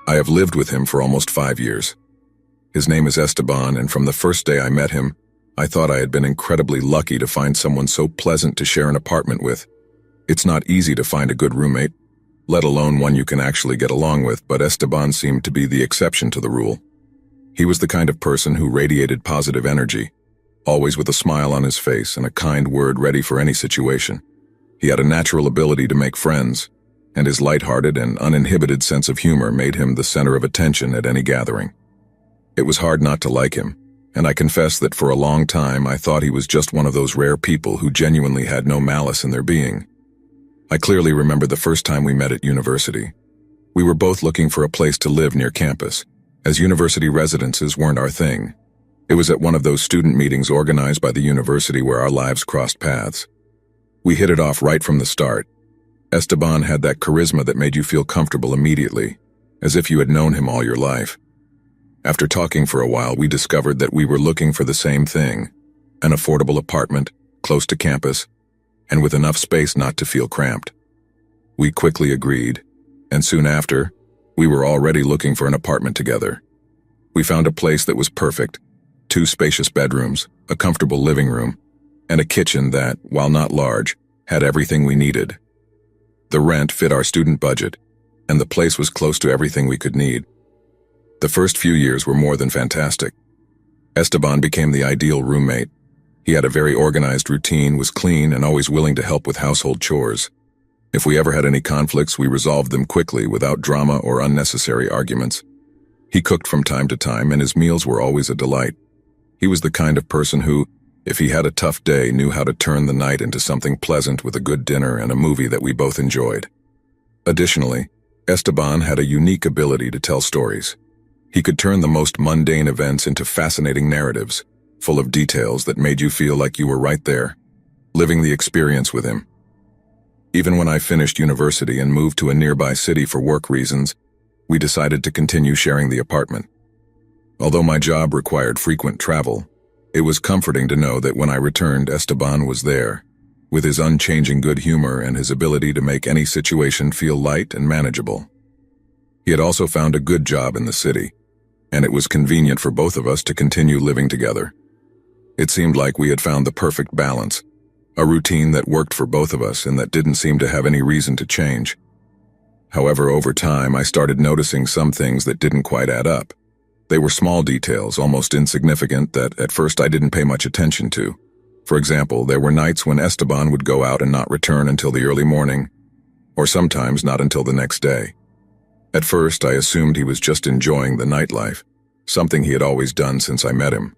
I have lived with him for almost 5 years. His name is Esteban, and from the first day I met him, I thought I had been incredibly lucky to find someone so pleasant to share an apartment with. It's not easy to find a good roommate, let alone one you can actually get along with, but Esteban seemed to be the exception to the rule. He was the kind of person who radiated positive energy, always with a smile on his face and a kind word ready for any situation. He had a natural ability to make friends, and his lighthearted and uninhibited sense of humor made him the center of attention at any gathering. It was hard not to like him, and I confess that for a long time I thought he was just one of those rare people who genuinely had no malice in their being. I clearly remember the first time we met at university. We were both looking for a place to live near campus, as university residences weren't our thing. It was at one of those student meetings organized by the university where our lives crossed paths. We hit it off right from the start. Esteban had that charisma that made you feel comfortable immediately, as if you had known him all your life. After talking for a while, we discovered that we were looking for the same thing, an affordable apartment, close to campus, and with enough space not to feel cramped. We quickly agreed, and soon after, we were already looking for an apartment together. We found a place that was perfect, 2 spacious bedrooms, a comfortable living room, and a kitchen that, while not large, had everything we needed. The rent fit our student budget, and the place was close to everything we could need. The first few years were more than fantastic. Esteban became the ideal roommate. He had a very organized routine, was clean, and always willing to help with household chores. If we ever had any conflicts, we resolved them quickly without drama or unnecessary arguments. He cooked from time to time, and his meals were always a delight. He was the kind of person who, if he had a tough day, knew how to turn the night into something pleasant with a good dinner and a movie that we both enjoyed. Additionally, Esteban had a unique ability to tell stories. He could turn the most mundane events into fascinating narratives, full of details that made you feel like you were right there, living the experience with him. Even when I finished university and moved to a nearby city for work reasons, we decided to continue sharing the apartment. Although my job required frequent travel, it was comforting to know that when I returned, Esteban was there, with his unchanging good humor and his ability to make any situation feel light and manageable. He had also found a good job in the city, and it was convenient for both of us to continue living together. It seemed like we had found the perfect balance, a routine that worked for both of us and that didn't seem to have any reason to change. However, over time, I started noticing some things that didn't quite add up. They were small details, almost insignificant, that at first I didn't pay much attention to. For example, there were nights when Esteban would go out and not return until the early morning, or sometimes not until the next day. At first, I assumed he was just enjoying the nightlife, something he had always done since I met him.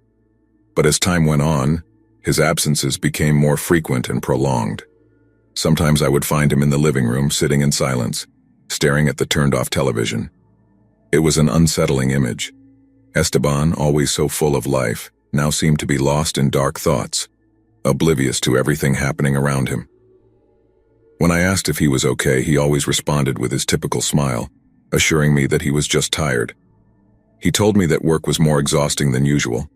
But as time went on, his absences became more frequent and prolonged. Sometimes I would find him in the living room, sitting in silence, staring at the turned-off television. It was an unsettling image. Esteban, always so full of life, now seemed to be lost in dark thoughts, oblivious to everything happening around him. When I asked if he was okay, he always responded with his typical smile, assuring me that he was just tired. He told me that work was more exhausting than usual,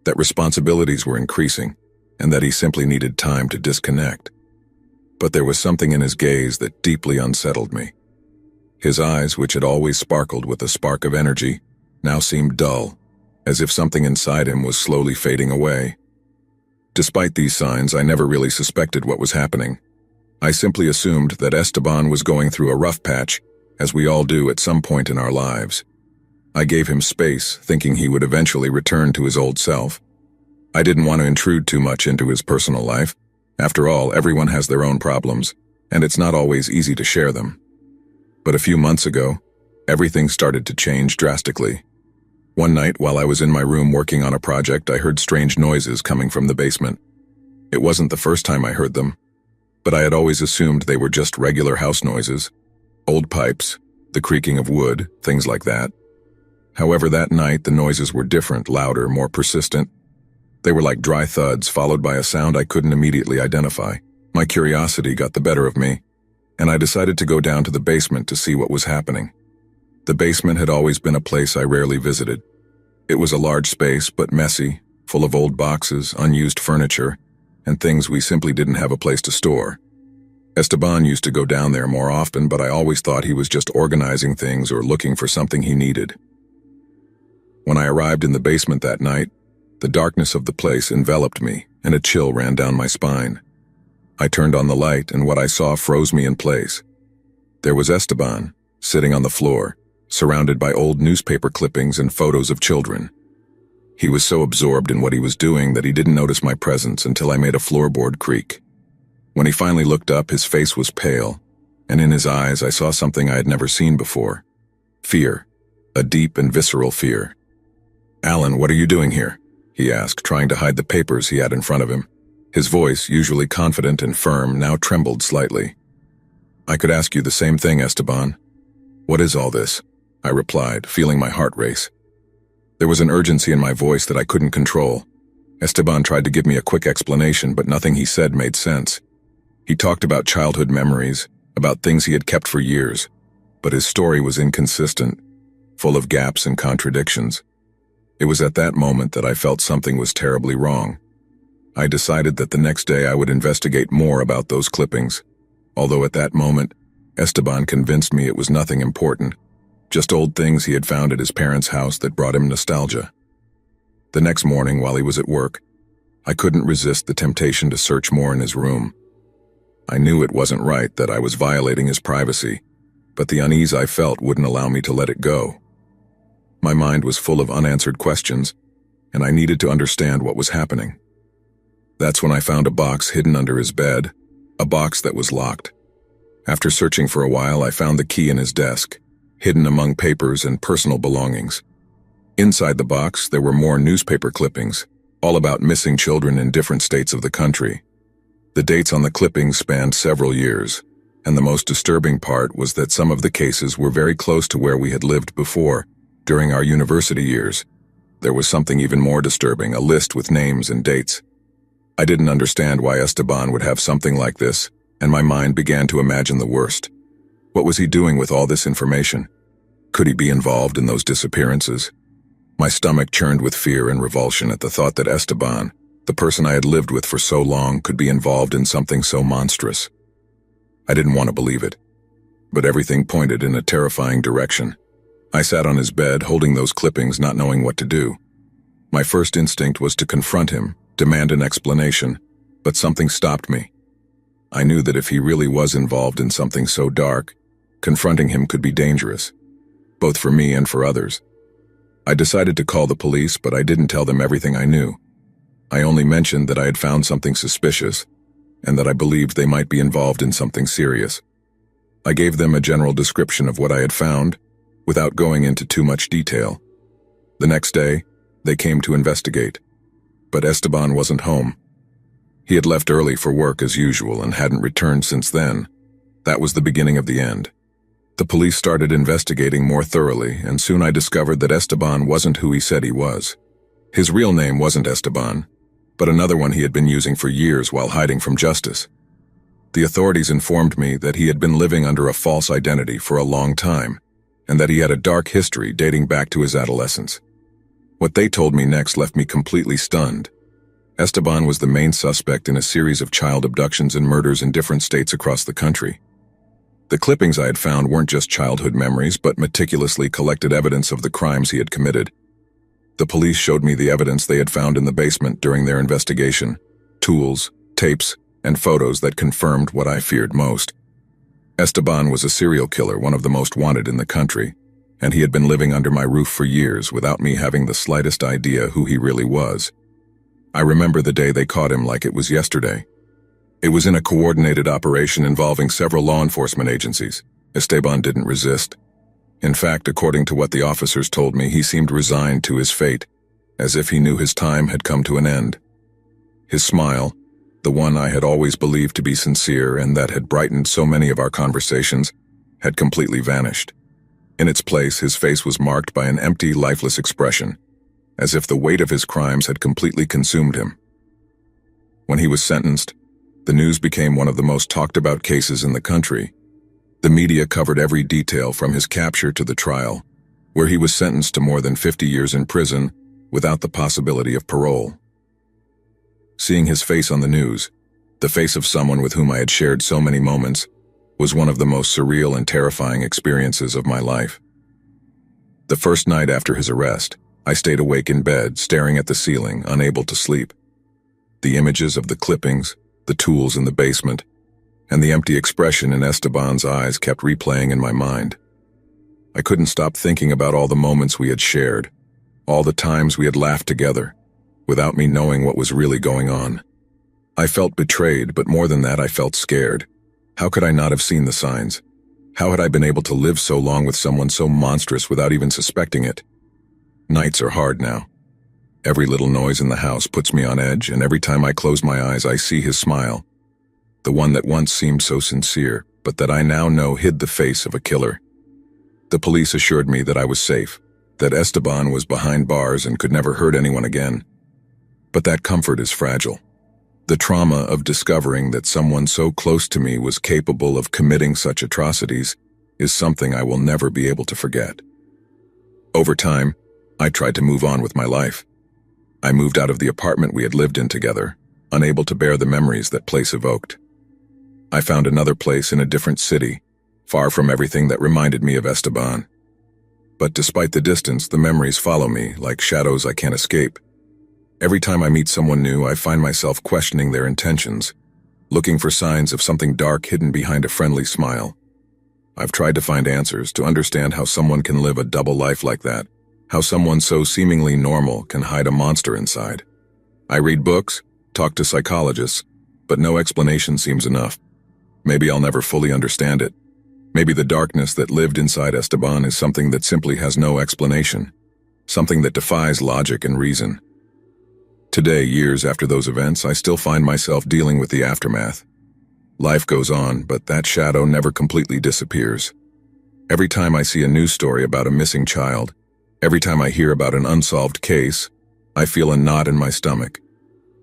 that responsibilities were increasing, and that he simply needed time to disconnect. But there was something in his gaze that deeply unsettled me. His eyes, which had always sparkled with a spark of energy, now seemed dull, as if something inside him was slowly fading away. Despite these signs, I never really suspected what was happening. I simply assumed that Esteban was going through a rough patch, as we all do at some point in our lives. I gave him space, thinking he would eventually return to his old self. I didn't want to intrude too much into his personal life. After all, everyone has their own problems, and it's not always easy to share them. But a few months ago, everything started to change drastically. One night, while I was in my room working on a project, I heard strange noises coming from the basement. It wasn't the first time I heard them, but I had always assumed they were just regular house noises, old pipes, the creaking of wood, things like that. However, that night the noises were different, louder, more persistent. They were like dry thuds, followed by a sound I couldn't immediately identify. My curiosity got the better of me, and I decided to go down to the basement to see what was happening. The basement had always been a place I rarely visited. It was a large space, but messy, full of old boxes, unused furniture, and things we simply didn't have a place to store. Esteban used to go down there more often, but I always thought he was just organizing things or looking for something he needed. When I arrived in the basement that night, the darkness of the place enveloped me, and a chill ran down my spine. I turned on the light, and what I saw froze me in place. There was Esteban, sitting on the floor, surrounded by old newspaper clippings and photos of children. He was so absorbed in what he was doing that he didn't notice my presence until I made a floorboard creak. When he finally looked up, his face was pale, and in his eyes I saw something I had never seen before. Fear. A deep and visceral fear. "Alan, what are you doing here?" he asked, trying to hide the papers he had in front of him. His voice, usually confident and firm, now trembled slightly. "I could ask you the same thing, Esteban. What is all this?" I replied, feeling my heart race. There was an urgency in my voice that I couldn't control. Esteban tried to give me a quick explanation, but nothing he said made sense. He talked about childhood memories, about things he had kept for years, but his story was inconsistent, full of gaps and contradictions. It was at that moment that I felt something was terribly wrong. I decided that the next day I would investigate more about those clippings, although at that moment, Esteban convinced me it was nothing important, just old things he had found at his parents' house that brought him nostalgia. The next morning, while he was at work, I couldn't resist the temptation to search more in his room. I knew it wasn't right, that I was violating his privacy, but the unease I felt wouldn't allow me to let it go. My mind was full of unanswered questions, and I needed to understand what was happening. That's when I found a box hidden under his bed, a box that was locked. After searching for a while, I found the key in his desk, hidden among papers and personal belongings. Inside the box, there were more newspaper clippings, all about missing children in different states of the country. The dates on the clippings spanned several years, and the most disturbing part was that some of the cases were very close to where we had lived before, during our university years. There was something even more disturbing, a list with names and dates. I didn't understand why Esteban would have something like this, and my mind began to imagine the worst. What was he doing with all this information? Could he be involved in those disappearances? My stomach churned with fear and revulsion at the thought that Esteban, the person I had lived with for so long, could be involved in something so monstrous. I didn't want to believe it, but everything pointed in a terrifying direction. I sat on his bed, holding those clippings, not knowing what to do. My first instinct was to confront him, demand an explanation, but something stopped me. I knew that if he really was involved in something so dark, confronting him could be dangerous, both for me and for others. I decided to call the police, but I didn't tell them everything I knew. I only mentioned that I had found something suspicious, and that I believed they might be involved in something serious. I gave them a general description of what I had found, without going into too much detail. The next day, they came to investigate, but Esteban wasn't home. He had left early for work as usual and hadn't returned since then. That was the beginning of the end. The police started investigating more thoroughly, and soon I discovered that Esteban wasn't who he said he was. His real name wasn't Esteban, but another one he had been using for years while hiding from justice. The authorities informed me that he had been living under a false identity for a long time, and that he had a dark history dating back to his adolescence. What they told me next left me completely stunned. Esteban was the main suspect in a series of child abductions and murders in different states across the country. The clippings I had found weren't just childhood memories, but meticulously collected evidence of the crimes he had committed. The police showed me the evidence they had found in the basement during their investigation: tools, tapes, and photos that confirmed what I feared most. Esteban was a serial killer, one of the most wanted in the country, and he had been living under my roof for years without me having the slightest idea who he really was. I remember the day they caught him like it was yesterday. It was in a coordinated operation involving several law enforcement agencies. Esteban didn't resist. In fact, according to what the officers told me, he seemed resigned to his fate, as if he knew his time had come to an end. His smile, the one I had always believed to be sincere and that had brightened so many of our conversations, had completely vanished. In its place, his face was marked by an empty, lifeless expression, as if the weight of his crimes had completely consumed him. When he was sentenced, the news became one of the most talked about cases in the country. The media covered every detail from his capture to the trial, where he was sentenced to more than 50 years in prison without the possibility of parole. Seeing his face on the news, The face of someone with whom I had shared so many moments was one of the most surreal and terrifying experiences of my life. The first night after his arrest, I stayed awake in bed, staring at the ceiling, unable to sleep. The images of the clippings, the tools in the basement, and the empty expression in Esteban's eyes kept replaying in my mind. I couldn't stop thinking about all the moments we had shared, all the times we had laughed together, without me knowing what was really going on. I felt betrayed, but more than that, I felt scared. How could I not have seen the signs? How had I been able to live so long with someone so monstrous without even suspecting it? Nights are hard now. Every little noise in the house puts me on edge, and every time I close my eyes, I see his smile. The one that once seemed so sincere, but that I now know hid the face of a killer. The police assured me that I was safe, that Esteban was behind bars and could never hurt anyone again. But that comfort is fragile. The trauma of discovering that someone so close to me was capable of committing such atrocities is something I will never be able to forget. Over time, I tried to move on with my life. I moved out of the apartment we had lived in together, unable to bear the memories that place evoked. I found another place in a different city, far from everything that reminded me of Esteban. But despite the distance, the memories follow me like shadows I can't escape. Every time I meet someone new, I find myself questioning their intentions, looking for signs of something dark hidden behind a friendly smile. I've tried to find answers, to understand how someone can live a double life like that, how someone so seemingly normal can hide a monster inside. I read books, talk to psychologists, but no explanation seems enough. Maybe I'll never fully understand it. Maybe the darkness that lived inside Esteban is something that simply has no explanation, something that defies logic and reason. Today, years after those events, I still find myself dealing with the aftermath. Life goes on, but that shadow never completely disappears. Every time I see a news story about a missing child, every time I hear about an unsolved case, I feel a knot in my stomach.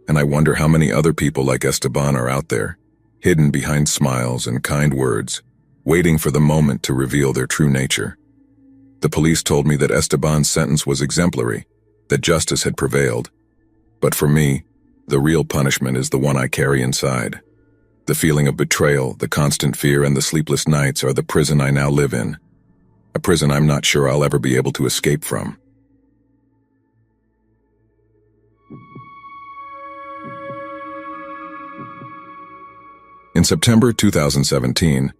And I wonder how many other people like Esteban are out there, hidden behind smiles and kind words, waiting for the moment to reveal their true nature. The police told me that Esteban's sentence was exemplary, that justice had prevailed. But for me, the real punishment is the one I carry inside. The feeling of betrayal, the constant fear, and the sleepless nights are the prison I now live in. A prison I'm not sure I'll ever be able to escape from. In September 2017,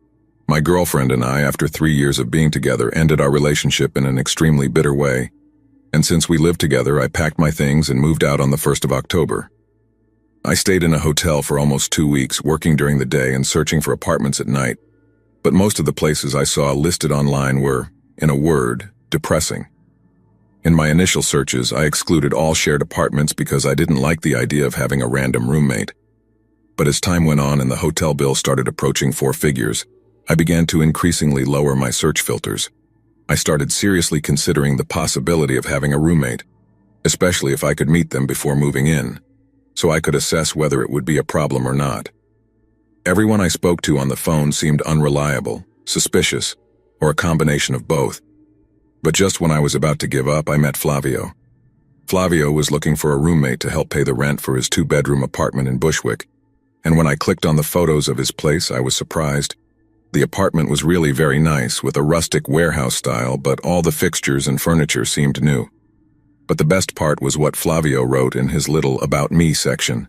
my girlfriend and I, after 3 years of being together, ended our relationship in an extremely bitter way. And since we lived together, I packed my things and moved out on the 1st of October. I stayed in a hotel for almost 2 weeks, working during the day and searching for apartments at night. But most of the places I saw listed online were, in a word, depressing. In my initial searches, I excluded all shared apartments because I didn't like the idea of having a random roommate. But as time went on and the hotel bill started approaching 4 figures, I began to increasingly lower my search filters. I started seriously considering the possibility of having a roommate, especially if I could meet them before moving in, so I could assess whether it would be a problem or not. Everyone I spoke to on the phone seemed unreliable, suspicious, or a combination of both. But just when I was about to give up, I met Flavio. Flavio was looking for a roommate to help pay the rent for his 2-bedroom apartment in Bushwick, and when I clicked on the photos of his place, I was surprised. The apartment was really very nice, with a rustic warehouse style, but all the fixtures and furniture seemed new. But the best part was what Flavio wrote in his little About Me section.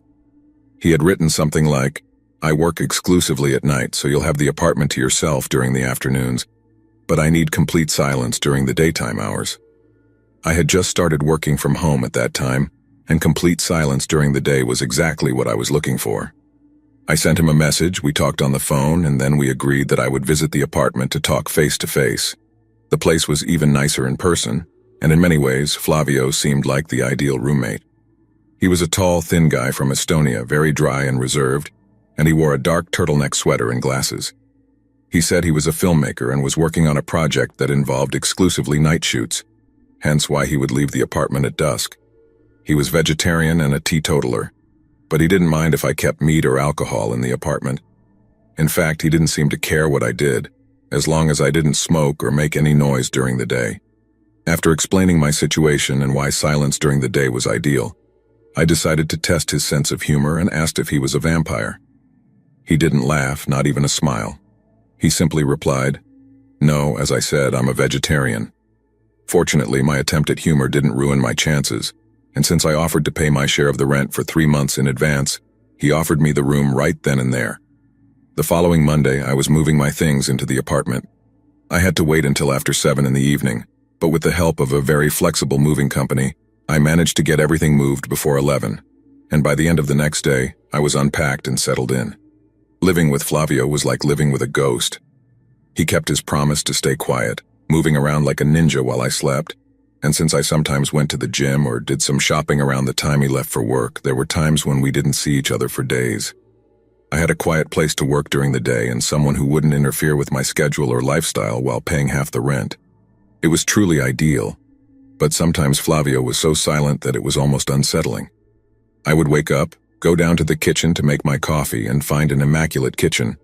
He had written something like, "I work exclusively at night, so you'll have the apartment to yourself during the afternoons, but I need complete silence during the daytime hours." I had just started working from home at that time, and complete silence during the day was exactly what I was looking for. I sent him a message, we talked on the phone, and then we agreed that I would visit the apartment to talk face to face. The place was even nicer in person, and in many ways, Flavio seemed like the ideal roommate. He was a tall, thin guy from Estonia, very dry and reserved, and he wore a dark turtleneck sweater and glasses. He said he was a filmmaker and was working on a project that involved exclusively night shoots, hence why he would leave the apartment at dusk. He was vegetarian and a teetotaler, but he didn't mind if I kept meat or alcohol in the apartment. In fact, he didn't seem to care what I did, as long as I didn't smoke or make any noise during the day. After explaining my situation and why silence during the day was ideal, I decided to test his sense of humor and asked if he was a vampire. He didn't laugh, not even a smile. He simply replied, "No, as I said, I'm a vegetarian." Fortunately, my attempt at humor didn't ruin my chances, and since I offered to pay my share of the rent for 3 months in advance, he offered me the room right then and there. The following Monday, I was moving my things into the apartment. I had to wait until after 7 in the evening, but with the help of a very flexible moving company, I managed to get everything moved before 11, and by the end of the next day, I was unpacked and settled in. Living with Flavio was like living with a ghost. He kept his promise to stay quiet, moving around like a ninja while I slept, and since I sometimes went to the gym or did some shopping around the time he left for work, there were times when we didn't see each other for days. I had a quiet place to work during the day and someone who wouldn't interfere with my schedule or lifestyle while paying half the rent. It was truly ideal, but sometimes Flavio was so silent that it was almost unsettling. I would wake up, go down to the kitchen to make my coffee and find an immaculate kitchen,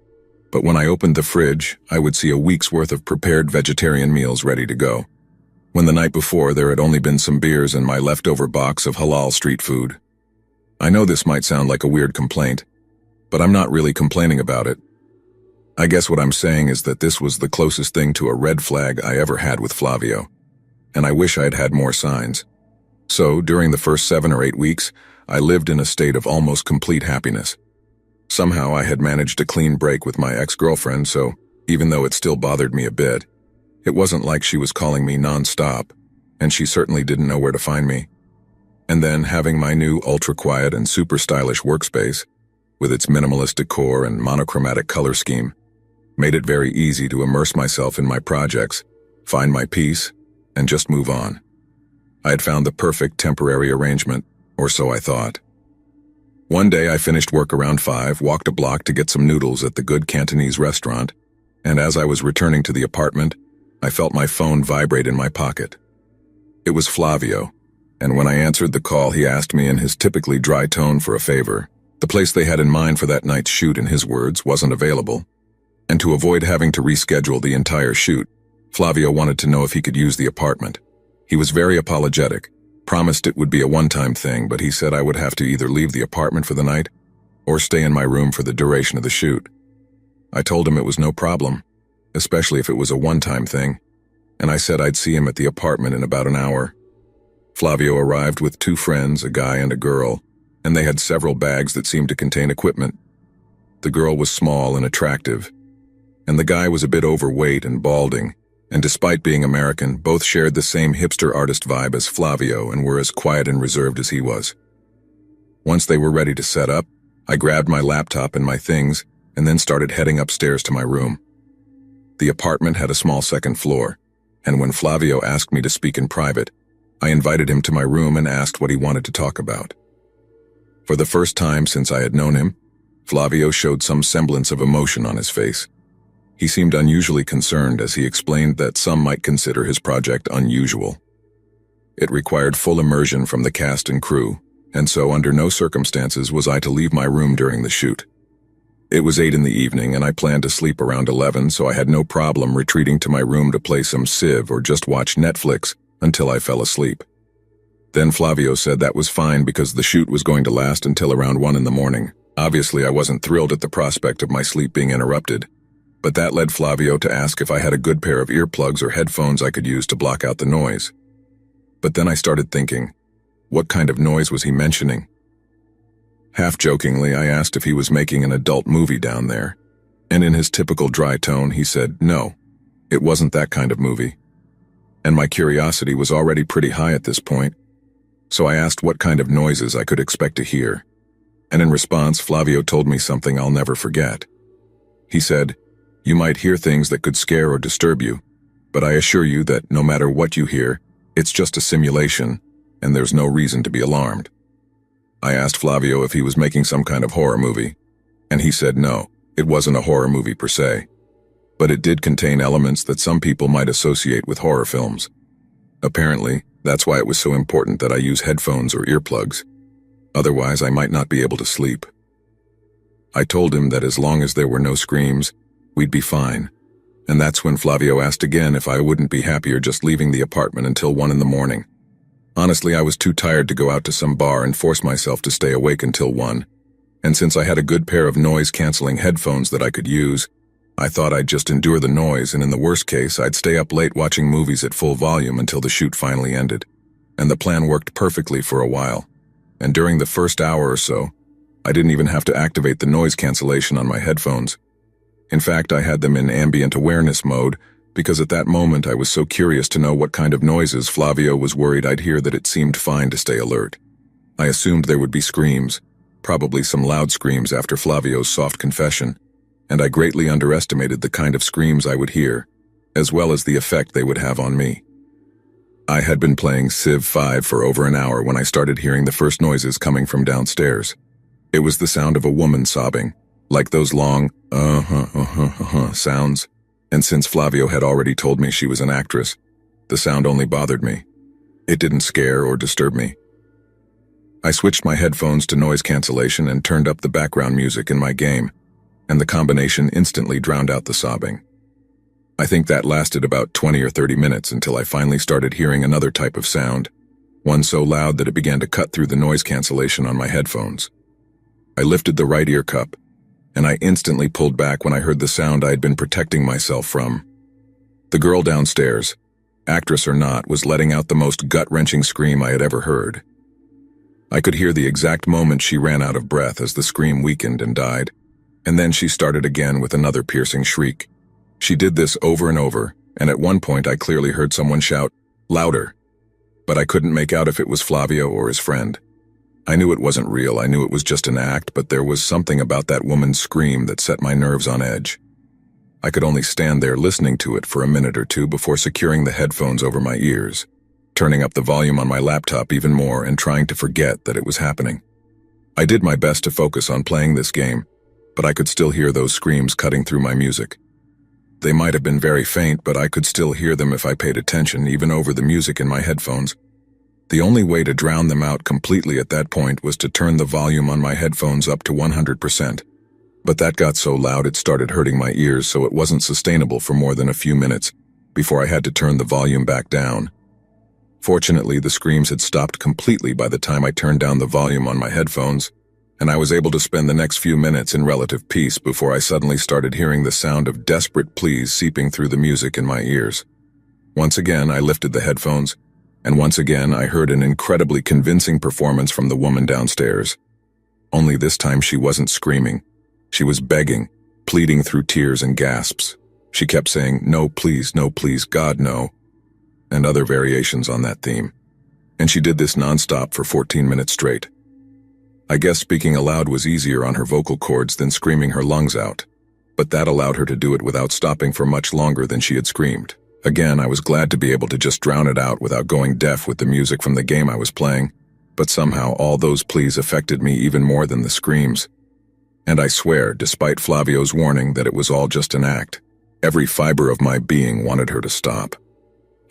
but when I opened the fridge, I would see a week's worth of prepared vegetarian meals ready to go, when the night before there had only been some beers and my leftover box of halal street food. I know this might sound like a weird complaint, but I'm not really complaining about it. I guess what I'm saying is that this was the closest thing to a red flag I ever had with Flavio, and I wish I'd had more signs. So, during the first 7 or 8 weeks, I lived in a state of almost complete happiness. Somehow I had managed a clean break with my ex-girlfriend, so even though it still bothered me a bit, it wasn't like she was calling me non-stop, and she certainly didn't know where to find me. And then having my new ultra-quiet and super stylish workspace, with its minimalist decor and monochromatic color scheme, made it very easy to immerse myself in my projects, find my peace, and just move on. I had found the perfect temporary arrangement, or so I thought. One day I finished work around 5, walked a block to get some noodles at the good Cantonese restaurant, and as I was returning to the apartment, I felt my phone vibrate in my pocket. It was Flavio, and when I answered the call, he asked me in his typically dry tone for a favor. The place they had in mind for that night's shoot, in his words, wasn't available, and to avoid having to reschedule the entire shoot, Flavio wanted to know if he could use the apartment. He was very apologetic, promised it would be a one-time thing, but he said I would have to either leave the apartment for the night or stay in my room for the duration of the shoot. I told him it was no problem, especially if it was a one-time thing, and I said I'd see him at the apartment in about an hour. Flavio arrived with 2 friends, a guy and a girl, and they had several bags that seemed to contain equipment. The girl was small and attractive, and the guy was a bit overweight and balding, and despite being American, both shared the same hipster artist vibe as Flavio and were as quiet and reserved as he was. Once they were ready to set up, I grabbed my laptop and my things and then started heading upstairs to my room. The apartment had a small second floor, and when Flavio asked me to speak in private, I invited him to my room and asked what he wanted to talk about. For the first time since I had known him, Flavio showed some semblance of emotion on his face. He seemed unusually concerned as he explained that some might consider his project unusual. It required full immersion from the cast and crew, and so under no circumstances was I to leave my room during the shoot. It was 8 in the evening and I planned to sleep around 11, so I had no problem retreating to my room to play some Civ or just watch Netflix until I fell asleep. Then Flavio said that was fine because the shoot was going to last until around 1 in the morning. Obviously, I wasn't thrilled at the prospect of my sleep being interrupted, but that led Flavio to ask if I had a good pair of earplugs or headphones I could use to block out the noise. But then I started thinking, what kind of noise was he mentioning? Half-jokingly, I asked if he was making an adult movie down there, and in his typical dry tone, he said, no, it wasn't that kind of movie. And my curiosity was already pretty high at this point, so I asked what kind of noises I could expect to hear. And in response, Flavio told me something I'll never forget. He said, you might hear things that could scare or disturb you, but I assure you that no matter what you hear, it's just a simulation, and there's no reason to be alarmed. I asked Flavio if he was making some kind of horror movie, and he said no, it wasn't a horror movie per se, but it did contain elements that some people might associate with horror films. Apparently, that's why it was so important that I use headphones or earplugs. Otherwise, I might not be able to sleep. I told him that as long as there were no screams, we'd be fine. And that's when Flavio asked again if I wouldn't be happier just leaving the apartment until 1 in the morning. Honestly, I was too tired to go out to some bar and force myself to stay awake until 1. And since I had a good pair of noise-canceling headphones that I could use, I thought I'd just endure the noise, and in the worst case, I'd stay up late watching movies at full volume until the shoot finally ended. And the plan worked perfectly for a while. And during the first hour or so, I didn't even have to activate the noise cancellation on my headphones. In fact, I had them in ambient awareness mode, because at that moment I was so curious to know what kind of noises Flavio was worried I'd hear that it seemed fine to stay alert. I assumed there would be screams, probably some loud screams after Flavio's soft confession, and I greatly underestimated the kind of screams I would hear, as well as the effect they would have on me. I had been playing Civ 5 for over an hour when I started hearing the first noises coming from downstairs. It was the sound of a woman sobbing, like those long, sounds, and since Flavio had already told me she was an actress, the sound only bothered me. It didn't scare or disturb me. I switched my headphones to noise cancellation and turned up the background music in my game, and the combination instantly drowned out the sobbing. I think that lasted about 20 or 30 minutes until I finally started hearing another type of sound, one so loud that it began to cut through the noise cancellation on my headphones. I lifted the right ear cup, and I instantly pulled back when I heard the sound I had been protecting myself from. The girl downstairs, actress or not, was letting out the most gut-wrenching scream I had ever heard. I could hear the exact moment she ran out of breath as the scream weakened and died, and then she started again with another piercing shriek. She did this over and over, and at one point I clearly heard someone shout, "Louder!" But I couldn't make out if it was Flavio or his friend. I knew it wasn't real, I knew it was just an act, but there was something about that woman's scream that set my nerves on edge. I could only stand there listening to it for a minute or two before securing the headphones over my ears, turning up the volume on my laptop even more and trying to forget that it was happening. I did my best to focus on playing this game, but I could still hear those screams cutting through my music. They might have been very faint, but I could still hear them if I paid attention, even over the music in my headphones. The only way to drown them out completely at that point was to turn the volume on my headphones up to 100%. But that got so loud it started hurting my ears, so it wasn't sustainable for more than a few minutes before I had to turn the volume back down. Fortunately, the screams had stopped completely by the time I turned down the volume on my headphones, and I was able to spend the next few minutes in relative peace before I suddenly started hearing the sound of desperate pleas seeping through the music in my ears. Once again, I lifted the headphones, and once again I heard an incredibly convincing performance from the woman downstairs. Only this time she wasn't screaming. She was begging, pleading through tears and gasps. She kept saying, "No, please, God, no," and other variations on that theme. And she did this nonstop for 14 minutes straight. I guess speaking aloud was easier on her vocal cords than screaming her lungs out, but that allowed her to do it without stopping for much longer than she had screamed. Again, I was glad to be able to just drown it out without going deaf with the music from the game I was playing, but somehow all those pleas affected me even more than the screams. And I swear, despite Flavio's warning that it was all just an act, every fiber of my being wanted her to stop.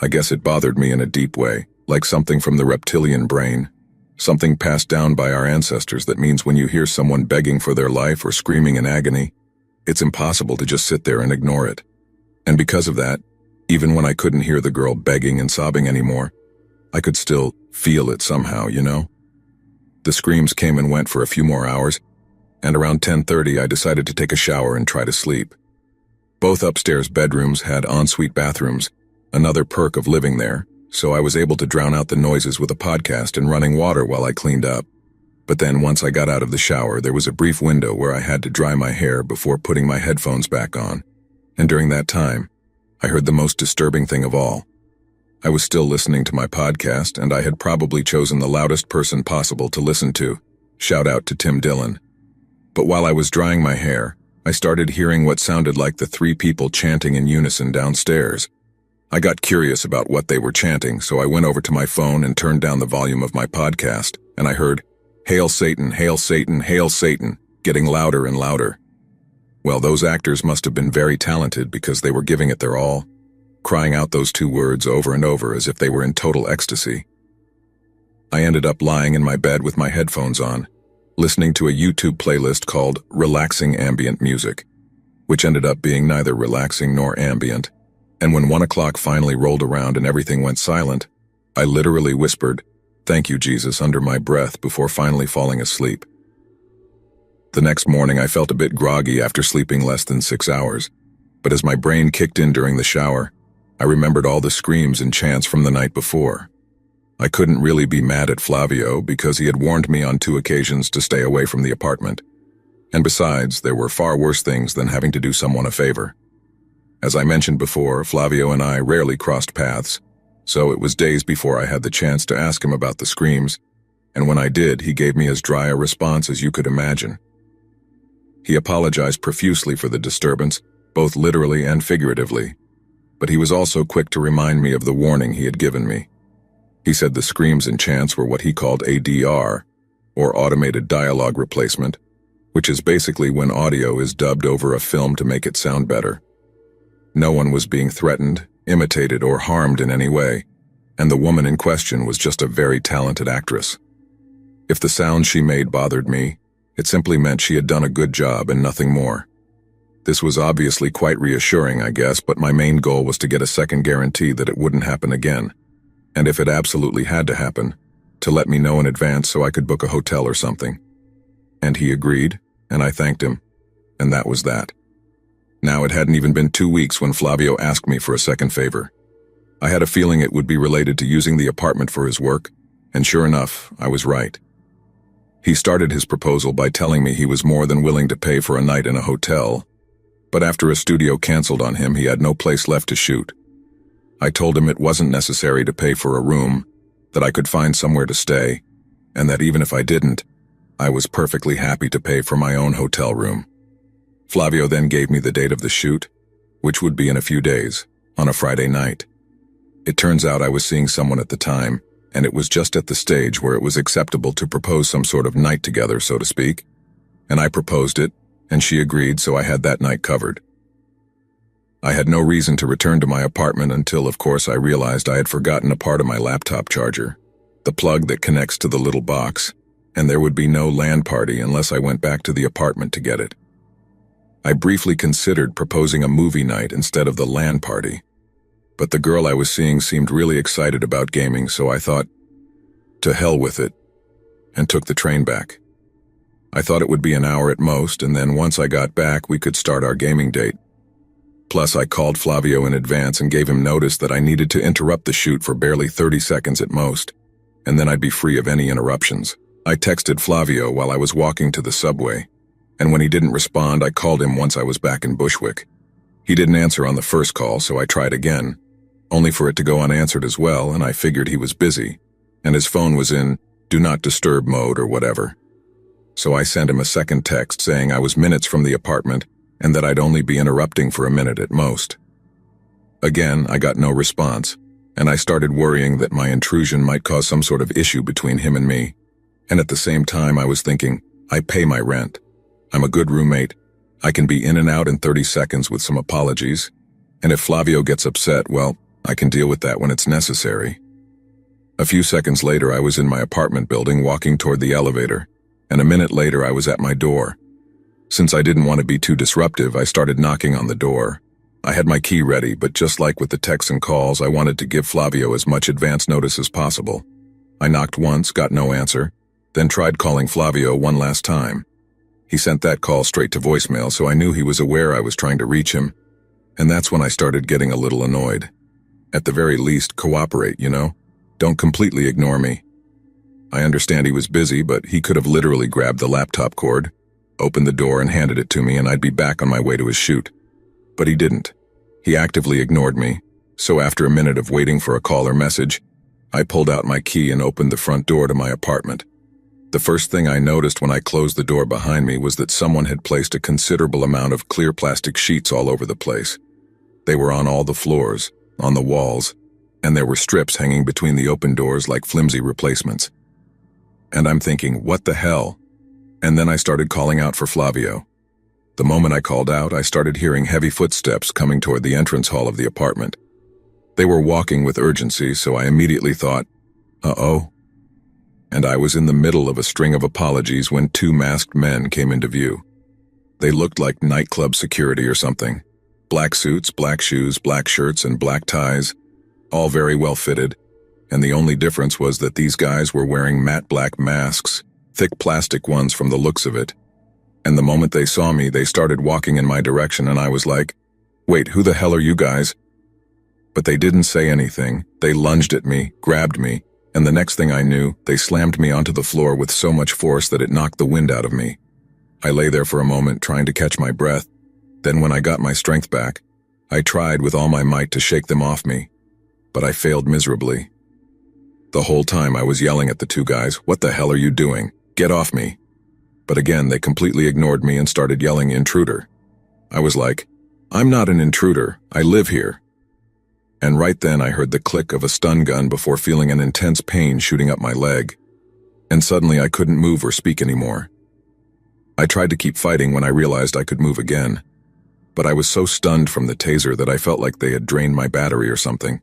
I guess it bothered me in a deep way, like something from the reptilian brain. Something passed down by our ancestors that means when you hear someone begging for their life or screaming in agony, it's impossible to just sit there and ignore it. And because of that, even when I couldn't hear the girl begging and sobbing anymore, I could still feel it somehow, you know? The screams came and went for a few more hours, and around 10:30 I decided to take a shower and try to sleep. Both upstairs bedrooms had ensuite bathrooms, another perk of living there, so I was able to drown out the noises with a podcast and running water while I cleaned up. But then once I got out of the shower, there was a brief window where I had to dry my hair before putting my headphones back on. And during that time, I heard the most disturbing thing of all. I was still listening to my podcast, and I had probably chosen the loudest person possible to listen to. Shout out to Tim Dillon. But while I was drying my hair, I started hearing what sounded like the three people chanting in unison downstairs. I got curious about what they were chanting, so I went over to my phone and turned down the volume of my podcast, and I heard, "Hail Satan, hail Satan, hail Satan," getting louder and louder. Well, those actors must have been very talented because they were giving it their all, crying out those two words over and over as if they were in total ecstasy. I ended up lying in my bed with my headphones on, listening to a YouTube playlist called Relaxing Ambient Music, which ended up being neither relaxing nor ambient. And when 1 o'clock finally rolled around and everything went silent, I literally whispered, "Thank you, Jesus," under my breath before finally falling asleep. The next morning I felt a bit groggy after sleeping less than 6 hours, but as my brain kicked in during the shower, I remembered all the screams and chants from the night before. I couldn't really be mad at Flavio because he had warned me on 2 occasions to stay away from the apartment. And besides, there were far worse things than having to do someone a favor. As I mentioned before, Flavio and I rarely crossed paths, so it was days before I had the chance to ask him about the screams, and when I did, he gave me as dry a response as you could imagine. He apologized profusely for the disturbance, both literally and figuratively, but he was also quick to remind me of the warning he had given me. He said the screams and chants were what he called ADR, or automated dialogue replacement, which is basically when audio is dubbed over a film to make it sound better. No one was being threatened, imitated, or harmed in any way, and the woman in question was just a very talented actress. If the sounds she made bothered me, it simply meant she had done a good job and nothing more. This was obviously quite reassuring, I guess, but my main goal was to get a second guarantee that it wouldn't happen again, and if it absolutely had to happen, to let me know in advance so I could book a hotel or something. And he agreed, and I thanked him, and that was that. Now, it hadn't even been 2 weeks when Flavio asked me for a second favor. I had a feeling it would be related to using the apartment for his work, and sure enough, I was right. He started his proposal by telling me he was more than willing to pay for a night in a hotel, but after a studio canceled on him, he had no place left to shoot. I told him it wasn't necessary to pay for a room, that I could find somewhere to stay, and that even if I didn't, I was perfectly happy to pay for my own hotel room. Flavio then gave me the date of the shoot, which would be in a few days, on a Friday night. It turns out I was seeing someone at the time, and it was just at the stage where it was acceptable to propose some sort of night together, so to speak. And I proposed it, and she agreed, so I had that night covered. I had no reason to return to my apartment until, of course, I realized I had forgotten a part of my laptop charger, the plug that connects to the little box, and there would be no LAN party unless I went back to the apartment to get it. I briefly considered proposing a movie night instead of the LAN party, but the girl I was seeing seemed really excited about gaming, so I thought, to hell with it, and took the train back. I thought it would be an hour at most, and then once I got back, we could start our gaming date. Plus, I called Flavio in advance and gave him notice that I needed to interrupt the shoot for barely 30 seconds at most, and then I'd be free of any interruptions. I texted Flavio while I was walking to the subway, and when he didn't respond, I called him once I was back in Bushwick. He didn't answer on the first call, so I tried again, only for it to go unanswered as well, and I figured he was busy, and his phone was in do not disturb mode or whatever. So I sent him a second text saying I was minutes from the apartment and that I'd only be interrupting for a minute at most. Again, I got no response, and I started worrying that my intrusion might cause some sort of issue between him and me. And at the same time, I was thinking, I pay my rent. I'm a good roommate. I can be in and out in 30 seconds with some apologies. And if Flavio gets upset, well, I can deal with that when it's necessary. A few seconds later, I was in my apartment building walking toward the elevator, and a minute later, I was at my door. Since I didn't want to be too disruptive, I started knocking on the door. I had my key ready, but just like with the texts and calls, I wanted to give Flavio as much advance notice as possible. I knocked once, got no answer, then tried calling Flavio one last time. He sent that call straight to voicemail, so I knew he was aware I was trying to reach him, and that's when I started getting a little annoyed. At the very least, cooperate, you know? Don't completely ignore me. I understand he was busy, but he could have literally grabbed the laptop cord, opened the door and handed it to me, and I'd be back on my way to his shoot. But he didn't. He actively ignored me, so after a minute of waiting for a call or message, I pulled out my key and opened the front door to my apartment. The first thing I noticed when I closed the door behind me was that someone had placed a considerable amount of clear plastic sheets all over the place. They were on all the floors, on the walls, and there were strips hanging between the open doors like flimsy replacements. And I'm thinking, what the hell? And then I started calling out for Flavio. The moment I called out, I started hearing heavy footsteps coming toward the entrance hall of the apartment. They were walking with urgency, so I immediately thought, uh-oh. And I was in the middle of a string of apologies when 2 masked men came into view. They looked like nightclub security or something. Black suits, black shoes, black shirts, and black ties, all very well fitted, and the only difference was that these guys were wearing matte black masks, thick plastic ones from the looks of it. And the moment they saw me, they started walking in my direction, and I was like, "Wait, who the hell are you guys?" But they didn't say anything. They lunged at me, grabbed me, and the next thing I knew, they slammed me onto the floor with so much force that it knocked the wind out of me. I lay there for a moment trying to catch my breath. Then when I got my strength back, I tried with all my might to shake them off me, but I failed miserably. The whole time I was yelling at the two guys, "What the hell are you doing? Get off me." But again, they completely ignored me and started yelling, "Intruder." I was like, "I'm not an intruder, I live here." And right then I heard the click of a stun gun before feeling an intense pain shooting up my leg. And suddenly I couldn't move or speak anymore. I tried to keep fighting when I realized I could move again. But I was so stunned from the taser that I felt like they had drained my battery or something.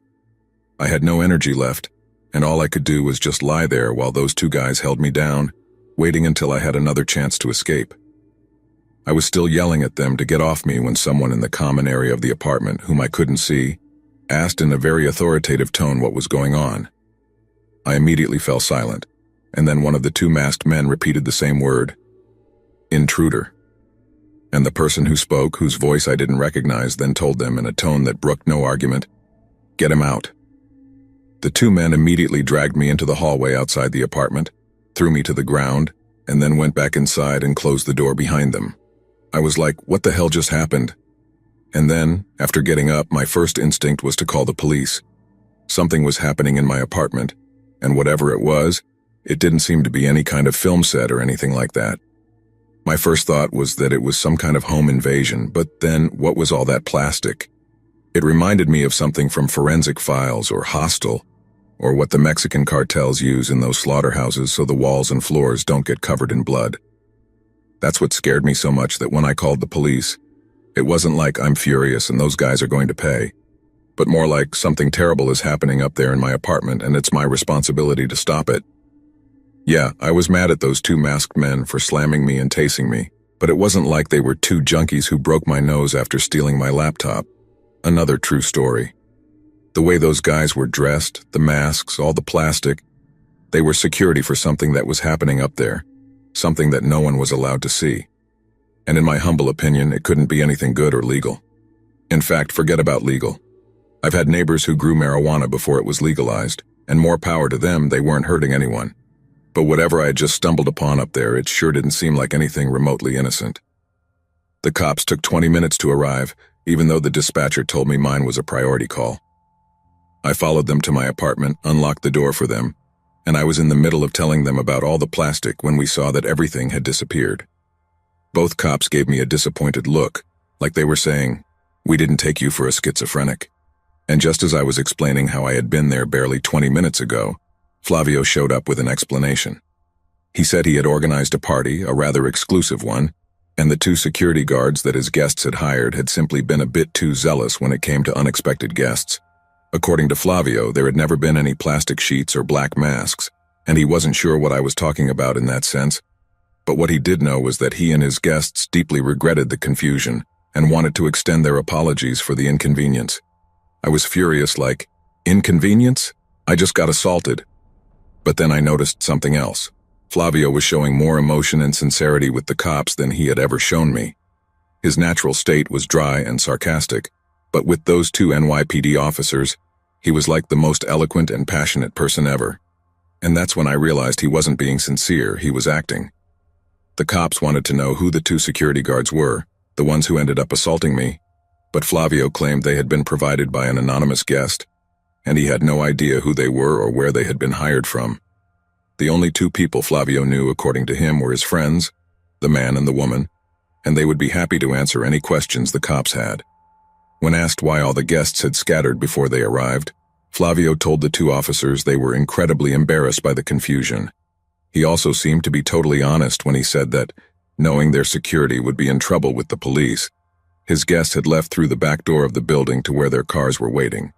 I had no energy left, and all I could do was just lie there while those two guys held me down, waiting until I had another chance to escape. I was still yelling at them to get off me when someone in the common area of the apartment, whom I couldn't see, asked in a very authoritative tone what was going on. I immediately fell silent, and then one of the two masked men repeated the same word, "Intruder." And the person who spoke, whose voice I didn't recognize, then told them in a tone that brooked no argument, "Get him out." The two men immediately dragged me into the hallway outside the apartment, threw me to the ground, and then went back inside and closed the door behind them. I was like, what the hell just happened? And then, after getting up, my first instinct was to call the police. Something was happening in my apartment, and whatever it was, it didn't seem to be any kind of film set or anything like that. My first thought was that it was some kind of home invasion, but then what was all that plastic? It reminded me of something from Forensic Files or Hostel, or what the Mexican cartels use in those slaughterhouses so the walls and floors don't get covered in blood. That's what scared me so much that when I called the police, it wasn't like I'm furious and those guys are going to pay, but more like something terrible is happening up there in my apartment and it's my responsibility to stop it. Yeah, I was mad at those two masked men for slamming me and tasing me, but it wasn't like they were two junkies who broke my nose after stealing my laptop. Another true story. The way those guys were dressed, the masks, all the plastic, they were security for something that was happening up there, something that no one was allowed to see. And in my humble opinion, it couldn't be anything good or legal. In fact, forget about legal. I've had neighbors who grew marijuana before it was legalized, and more power to them, they weren't hurting anyone. But whatever I had just stumbled upon up there, it sure didn't seem like anything remotely innocent. The cops took 20 minutes to arrive, even though the dispatcher told me mine was a priority call. I followed them to my apartment, unlocked the door for them, and I was in the middle of telling them about all the plastic when we saw that everything had disappeared. Both cops gave me a disappointed look, like they were saying, "We didn't take you for a schizophrenic." And just as I was explaining how I had been there barely 20 minutes ago, Flavio showed up with an explanation. He said he had organized a party, a rather exclusive one, and the two security guards that his guests had hired had simply been a bit too zealous when it came to unexpected guests. According to Flavio, there had never been any plastic sheets or black masks, and he wasn't sure what I was talking about in that sense. But what he did know was that he and his guests deeply regretted the confusion and wanted to extend their apologies for the inconvenience. I was furious, like, inconvenience? I just got assaulted. But then I noticed something else. Flavio was showing more emotion and sincerity with the cops than he had ever shown me. His natural state was dry and sarcastic, but with those two NYPD officers, he was like the most eloquent and passionate person ever. And that's when I realized he wasn't being sincere, he was acting. The cops wanted to know who the two security guards were, the ones who ended up assaulting me, but Flavio claimed they had been provided by an anonymous guest, and he had no idea who they were or where they had been hired from. The only two people Flavio knew, according to him, were his friends, the man and the woman, and they would be happy to answer any questions the cops had. When asked why all the guests had scattered before they arrived, Flavio told the two officers they were incredibly embarrassed by the confusion. He also seemed to be totally honest when he said that, knowing their security would be in trouble with the police, his guests had left through the back door of the building to where their cars were waiting.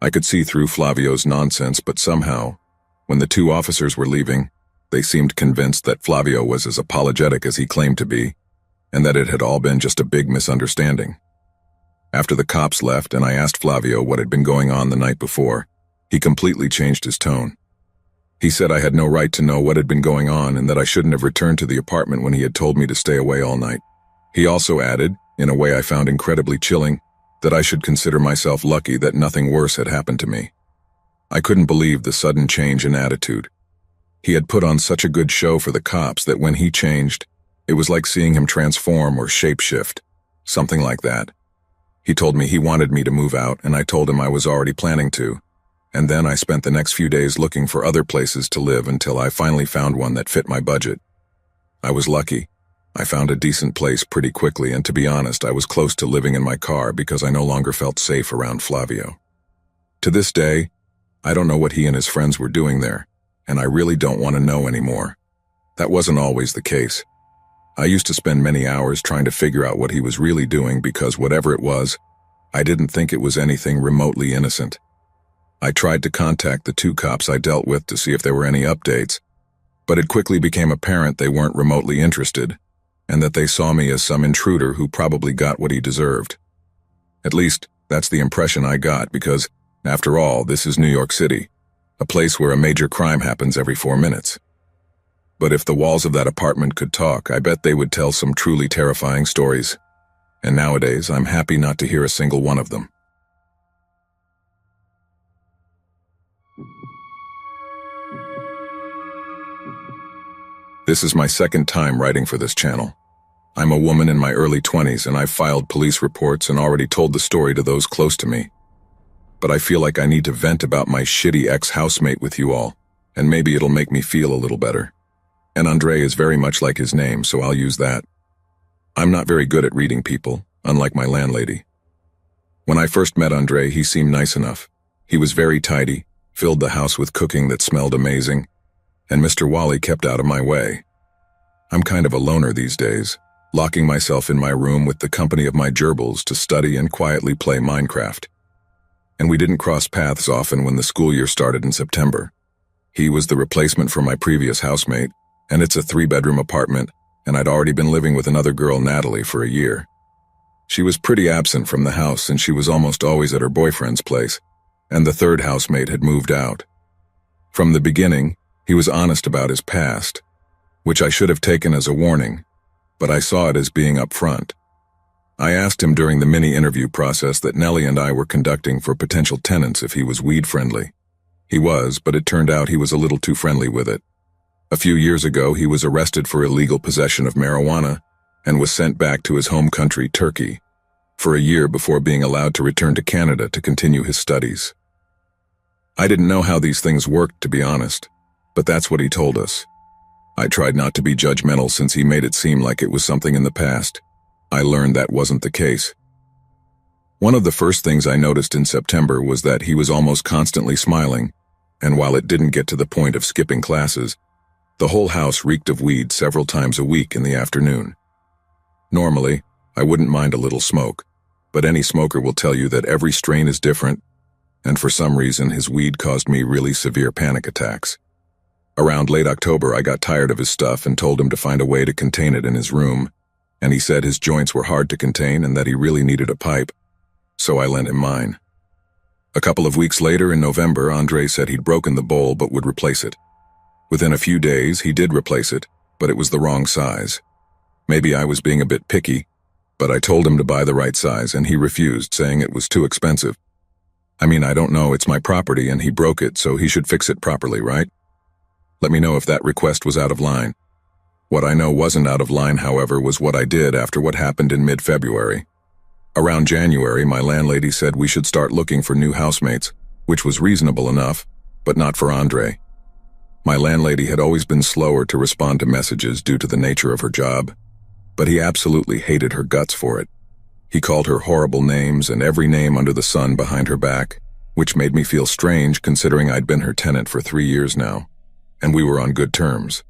I could see through Flavio's nonsense, but somehow, when the two officers were leaving, they seemed convinced that Flavio was as apologetic as he claimed to be, and that it had all been just a big misunderstanding. After the cops left and I asked Flavio what had been going on the night before, he completely changed his tone. He said I had no right to know what had been going on and that I shouldn't have returned to the apartment when he had told me to stay away all night. He also added, in a way I found incredibly chilling, that I should consider myself lucky that nothing worse had happened to me. I couldn't believe the sudden change in attitude. He had put on such a good show for the cops that when he changed, it was like seeing him transform or shapeshift, something like that. He told me he wanted me to move out, and I told him I was already planning to. And then I spent the next few days looking for other places to live until I finally found one that fit my budget. I was lucky. I found a decent place pretty quickly, and to be honest, I was close to living in my car because I no longer felt safe around Flavio. To this day, I don't know what he and his friends were doing there, and I really don't want to know anymore. That wasn't always the case. I used to spend many hours trying to figure out what he was really doing because whatever it was, I didn't think it was anything remotely innocent. I tried to contact the 2 cops I dealt with to see if there were any updates, but it quickly became apparent they weren't remotely interested, and that they saw me as some intruder who probably got what he deserved. At least, that's the impression I got because, after all, this is New York City, a place where a major crime happens every 4 minutes. But if the walls of that apartment could talk, I bet they would tell some truly terrifying stories. And nowadays, I'm happy not to hear a single one of them. This is my second time writing for this channel. I'm a woman in my early 20s and I've filed police reports and already told the story to those close to me. But I feel like I need to vent about my shitty ex-housemate with you all, and maybe it'll make me feel a little better. And Andre is very much like his name, so I'll use that. I'm not very good at reading people, unlike my landlady. When I first met Andre, he seemed nice enough. He was very tidy, filled the house with cooking that smelled amazing, and Mr. Wally kept out of my way. I'm kind of a loner these days, locking myself in my room with the company of my gerbils to study and quietly play Minecraft. And we didn't cross paths often when the school year started in September. He was the replacement for my previous housemate, and it's a 3-bedroom apartment, and I'd already been living with another girl, Natalie, for a year. She was pretty absent from the house, and she was almost always at her boyfriend's place, and the 3rd housemate had moved out. From the beginning, he was honest about his past, which I should have taken as a warning, but I saw it as being upfront. I asked him during the mini-interview process that Nellie and I were conducting for potential tenants if he was weed-friendly. He was, but it turned out he was a little too friendly with it. A few years ago, he was arrested for illegal possession of marijuana and was sent back to his home country, Turkey, for a year before being allowed to return to Canada to continue his studies. I didn't know how these things worked, to be honest, but that's what he told us. I tried not to be judgmental since he made it seem like it was something in the past. I learned that wasn't the case. One of the first things I noticed in September was that he was almost constantly smiling, and while it didn't get to the point of skipping classes, the whole house reeked of weed several times a week in the afternoon. Normally, I wouldn't mind a little smoke, but any smoker will tell you that every strain is different, and for some reason his weed caused me really severe panic attacks. Around late October, I got tired of his stuff and told him to find a way to contain it in his room, and he said his joints were hard to contain and that he really needed a pipe, so I lent him mine. A couple of weeks later in November, Andre said he'd broken the bowl but would replace it. Within a few days, he did replace it, but it was the wrong size. Maybe I was being a bit picky, but I told him to buy the right size and he refused, saying it was too expensive. I mean, I don't know, it's my property and he broke it, so he should fix it properly, right? Let me know if that request was out of line. What I know wasn't out of line, however, was what I did after what happened in mid-February. Around January, my landlady said we should start looking for new housemates, which was reasonable enough, but not for Andre. My landlady had always been slower to respond to messages due to the nature of her job, but he absolutely hated her guts for it. He called her horrible names and every name under the sun behind her back, which made me feel strange considering I'd been her tenant for 3 years now, and we were on good terms.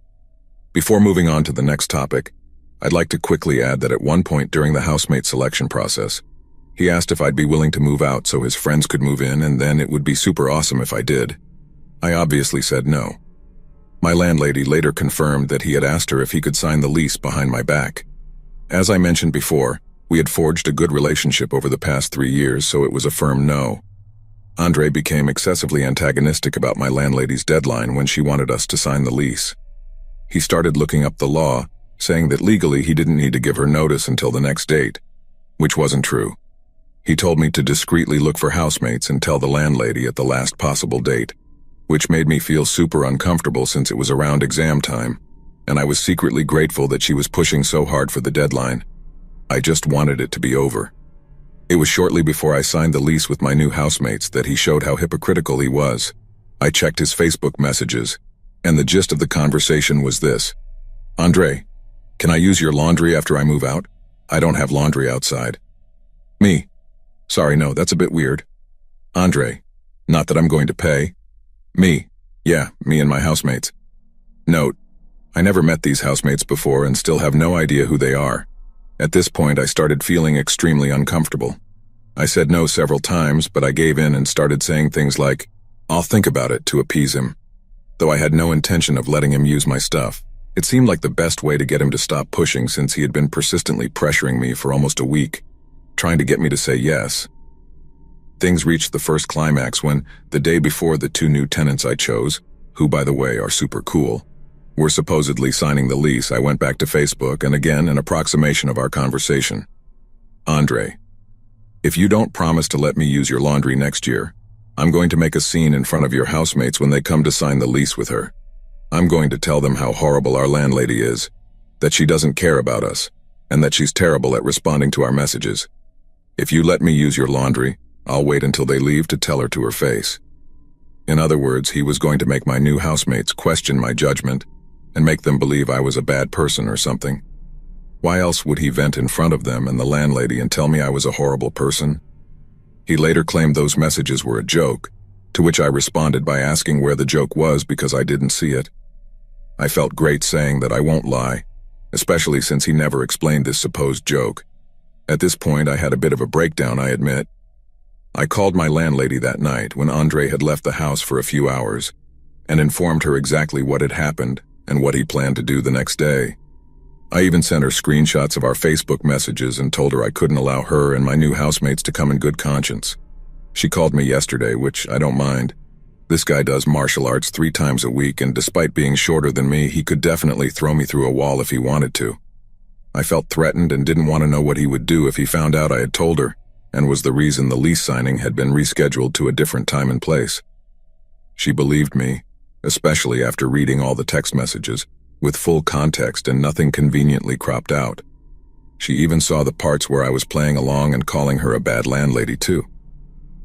Before moving on to the next topic, I'd like to quickly add that at one point during the housemate selection process, he asked if I'd be willing to move out so his friends could move in, and then it would be super awesome if I did. I obviously said no. My landlady later confirmed that he had asked her if he could sign the lease behind my back. As I mentioned before, we had forged a good relationship over the past 3 years, so it was a firm no. Andre became excessively antagonistic about my landlady's deadline when she wanted us to sign the lease. He started looking up the law, saying that legally he didn't need to give her notice until the next date, which wasn't true. He told me to discreetly look for housemates and tell the landlady at the last possible date, which made me feel super uncomfortable since it was around exam time, and I was secretly grateful that she was pushing so hard for the deadline. I just wanted it to be over. It was shortly before I signed the lease with my new housemates that he showed how hypocritical he was. I checked his Facebook messages, and the gist of the conversation was this. Andre, can I use your laundry after I move out? I don't have laundry outside. Me. Sorry, no, that's a bit weird. Andre, not that I'm going to pay. Me. Yeah, me and my housemates. Note, I never met these housemates before and still have no idea who they are. At this point, I started feeling extremely uncomfortable. I said no several times, but I gave in and started saying things like, I'll think about it, to appease him. Though I had no intention of letting him use my stuff, it seemed like the best way to get him to stop pushing since he had been persistently pressuring me for almost a week, trying to get me to say yes. Things reached the first climax when, the day before the 2 new tenants I chose, who by the way are super cool, were supposedly signing the lease, I went back to Facebook and again an approximation of our conversation. Andre, if you don't promise to let me use your laundry next year, I'm going to make a scene in front of your housemates when they come to sign the lease with her. I'm going to tell them how horrible our landlady is, that she doesn't care about us, and that she's terrible at responding to our messages. If you let me use your laundry, I'll wait until they leave to tell her to her face. In other words, he was going to make my new housemates question my judgment and make them believe I was a bad person or something. Why else would he vent in front of them and the landlady and tell me I was a horrible person? He later claimed those messages were a joke, to which I responded by asking where the joke was because I didn't see it. I felt great saying that I won't lie, especially since he never explained this supposed joke. At this point, I had a bit of a breakdown, I admit. I called my landlady that night when Andre had left the house for a few hours and informed her exactly what had happened and what he planned to do the next day. I even sent her screenshots of our Facebook messages and told her I couldn't allow her and my new housemates to come in good conscience. She called me yesterday, which I don't mind. This guy does martial arts 3 times a week, and despite being shorter than me, he could definitely throw me through a wall if he wanted to. I felt threatened and didn't want to know what he would do if he found out I had told her, and was the reason the lease signing had been rescheduled to a different time and place. She believed me, especially after reading all the text messages, with full context and nothing conveniently cropped out. She even saw the parts where I was playing along and calling her a bad landlady too.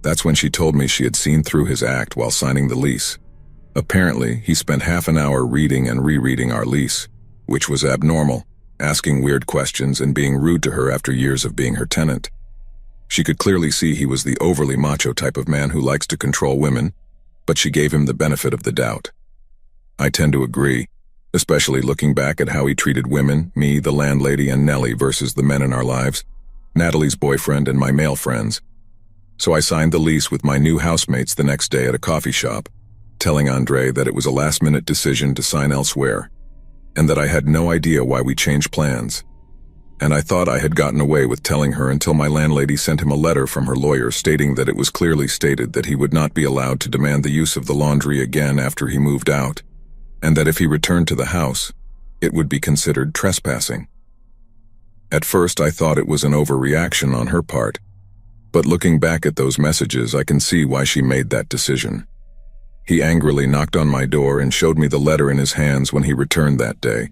That's when she told me she had seen through his act while signing the lease. Apparently, he spent half an hour reading and rereading our lease, which was abnormal, asking weird questions and being rude to her after years of being her tenant. She could clearly see he was the overly macho type of man who likes to control women, but she gave him the benefit of the doubt. I tend to agree, especially looking back at how he treated women, me, the landlady, and Nellie versus the men in our lives, Natalie's boyfriend and my male friends. So I signed the lease with my new housemates the next day at a coffee shop, telling Andre that it was a last-minute decision to sign elsewhere, and that I had no idea why we changed plans. And I thought I had gotten away with telling her until my landlady sent him a letter from her lawyer stating that it was clearly stated that he would not be allowed to demand the use of the laundry again after he moved out, and that if he returned to the house, it would be considered trespassing. At first, I thought it was an overreaction on her part, but looking back at those messages, I can see why she made that decision. He angrily knocked on my door and showed me the letter in his hands when he returned that day,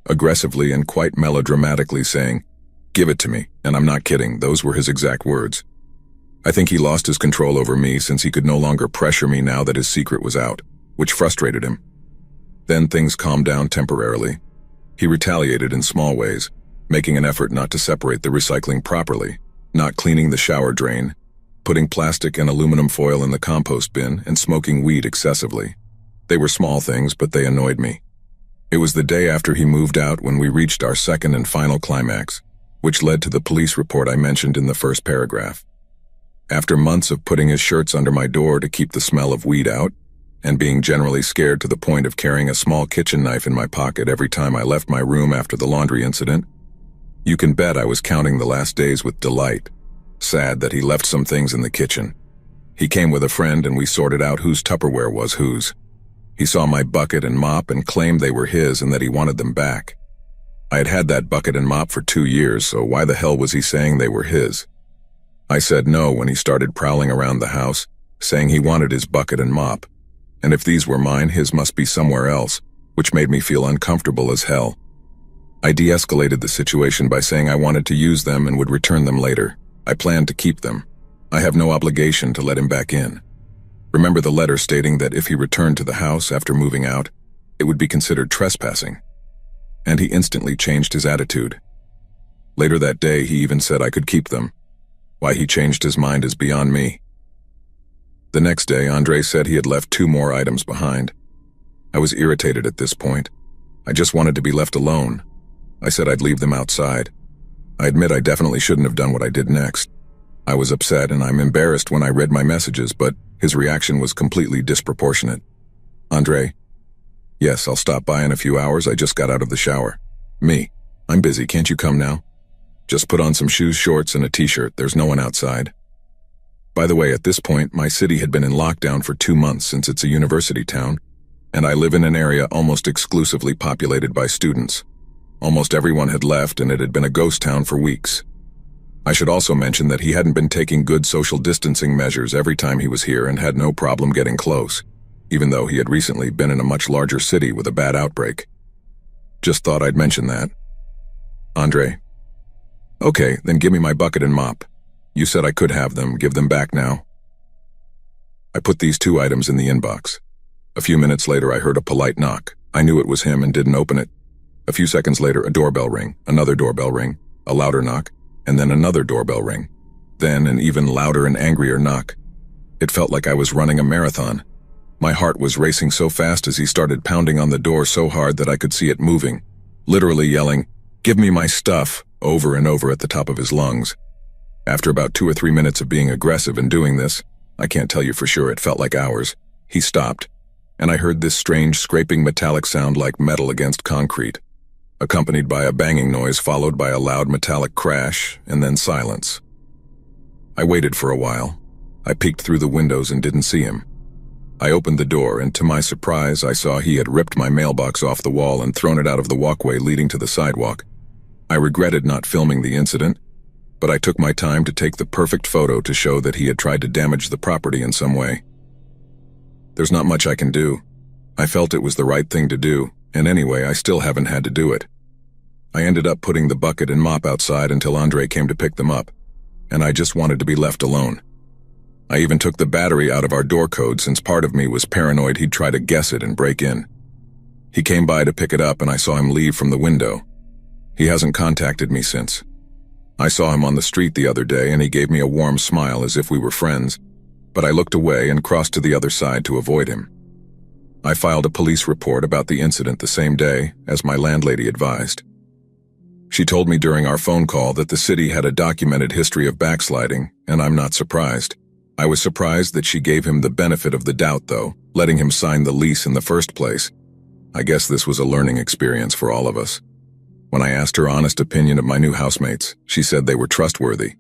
aggressively and quite melodramatically saying, "Give it to me," and I'm not kidding, those were his exact words. I think he lost his control over me since he could no longer pressure me now that his secret was out, which frustrated him. Then things calmed down temporarily. He retaliated in small ways, making an effort not to separate the recycling properly, not cleaning the shower drain, putting plastic and aluminum foil in the compost bin, and smoking weed excessively. They were small things, but they annoyed me. It was the day after he moved out when we reached our second and final climax, which led to the police report I mentioned in the first paragraph. After months of putting his shirts under my door to keep the smell of weed out, and being generally scared to the point of carrying a small kitchen knife in my pocket every time I left my room after the laundry incident, you can bet I was counting the last days with delight, sad that he left some things in the kitchen. He came with a friend and we sorted out whose Tupperware was whose. He saw my bucket and mop and claimed they were his and that he wanted them back. I had had that bucket and mop for 2 years, so why the hell was he saying they were his? I said no when he started prowling around the house, saying he wanted his bucket and mop. And if these were mine, his must be somewhere else, which made me feel uncomfortable as hell. I de-escalated the situation by saying I wanted to use them and would return them later. I planned to keep them. I have no obligation to let him back in. Remember the letter stating that if he returned to the house after moving out, it would be considered trespassing. And he instantly changed his attitude. Later that day, he even said I could keep them. Why he changed his mind is beyond me. The next day, Andre said he had left 2 more items behind. I was irritated at this point. I just wanted to be left alone. I said I'd leave them outside. I admit I definitely shouldn't have done what I did next. I was upset and I'm embarrassed when I read my messages, but his reaction was completely disproportionate. Andre, yes, I'll stop by in a few hours. I just got out of the shower. Me, I'm busy. Can't you come now? Just put on some shoes, shorts, and a t-shirt. There's no one outside. By the way, at this point, my city had been in lockdown for 2 months since it's a university town, and I live in an area almost exclusively populated by students. Almost everyone had left and it had been a ghost town for weeks. I should also mention that he hadn't been taking good social distancing measures every time he was here and had no problem getting close, even though he had recently been in a much larger city with a bad outbreak. Just thought I'd mention that. Andre. Okay, then give me my bucket and mop. You said I could have them. Give them back now. I put these 2 items in the inbox. A few minutes later, I heard a polite knock. I knew it was him and didn't open it. A few seconds later, a doorbell ring, another doorbell ring, a louder knock, and then another doorbell ring. Then an even louder and angrier knock. It felt like I was running a marathon. My heart was racing so fast as he started pounding on the door so hard that I could see it moving, literally yelling, "Give me my stuff," over and over at the top of his lungs. After about 2 or 3 minutes of being aggressive and doing this, I can't tell you for sure, it felt like hours, he stopped, and I heard this strange scraping metallic sound like metal against concrete, accompanied by a banging noise followed by a loud metallic crash, and then silence. I waited for a while. I peeked through the windows and didn't see him. I opened the door, and to my surprise, I saw he had ripped my mailbox off the wall and thrown it out of the walkway leading to the sidewalk. I regretted not filming the incident, but I took my time to take the perfect photo to show that he had tried to damage the property in some way. There's not much I can do. I felt it was the right thing to do, and anyway, I still haven't had to do it. I ended up putting the bucket and mop outside until Andre came to pick them up, and I just wanted to be left alone. I even took the battery out of our door code since part of me was paranoid he'd try to guess it and break in. He came by to pick it up and I saw him leave from the window. He hasn't contacted me since. I saw him on the street the other day and he gave me a warm smile as if we were friends, but I looked away and crossed to the other side to avoid him. I filed a police report about the incident the same day, as my landlady advised. She told me during our phone call that the city had a documented history of backsliding, and I'm not surprised. I was surprised that she gave him the benefit of the doubt, though, letting him sign the lease in the first place. I guess this was a learning experience for all of us. When I asked her honest opinion of my new housemates, she said they were trustworthy.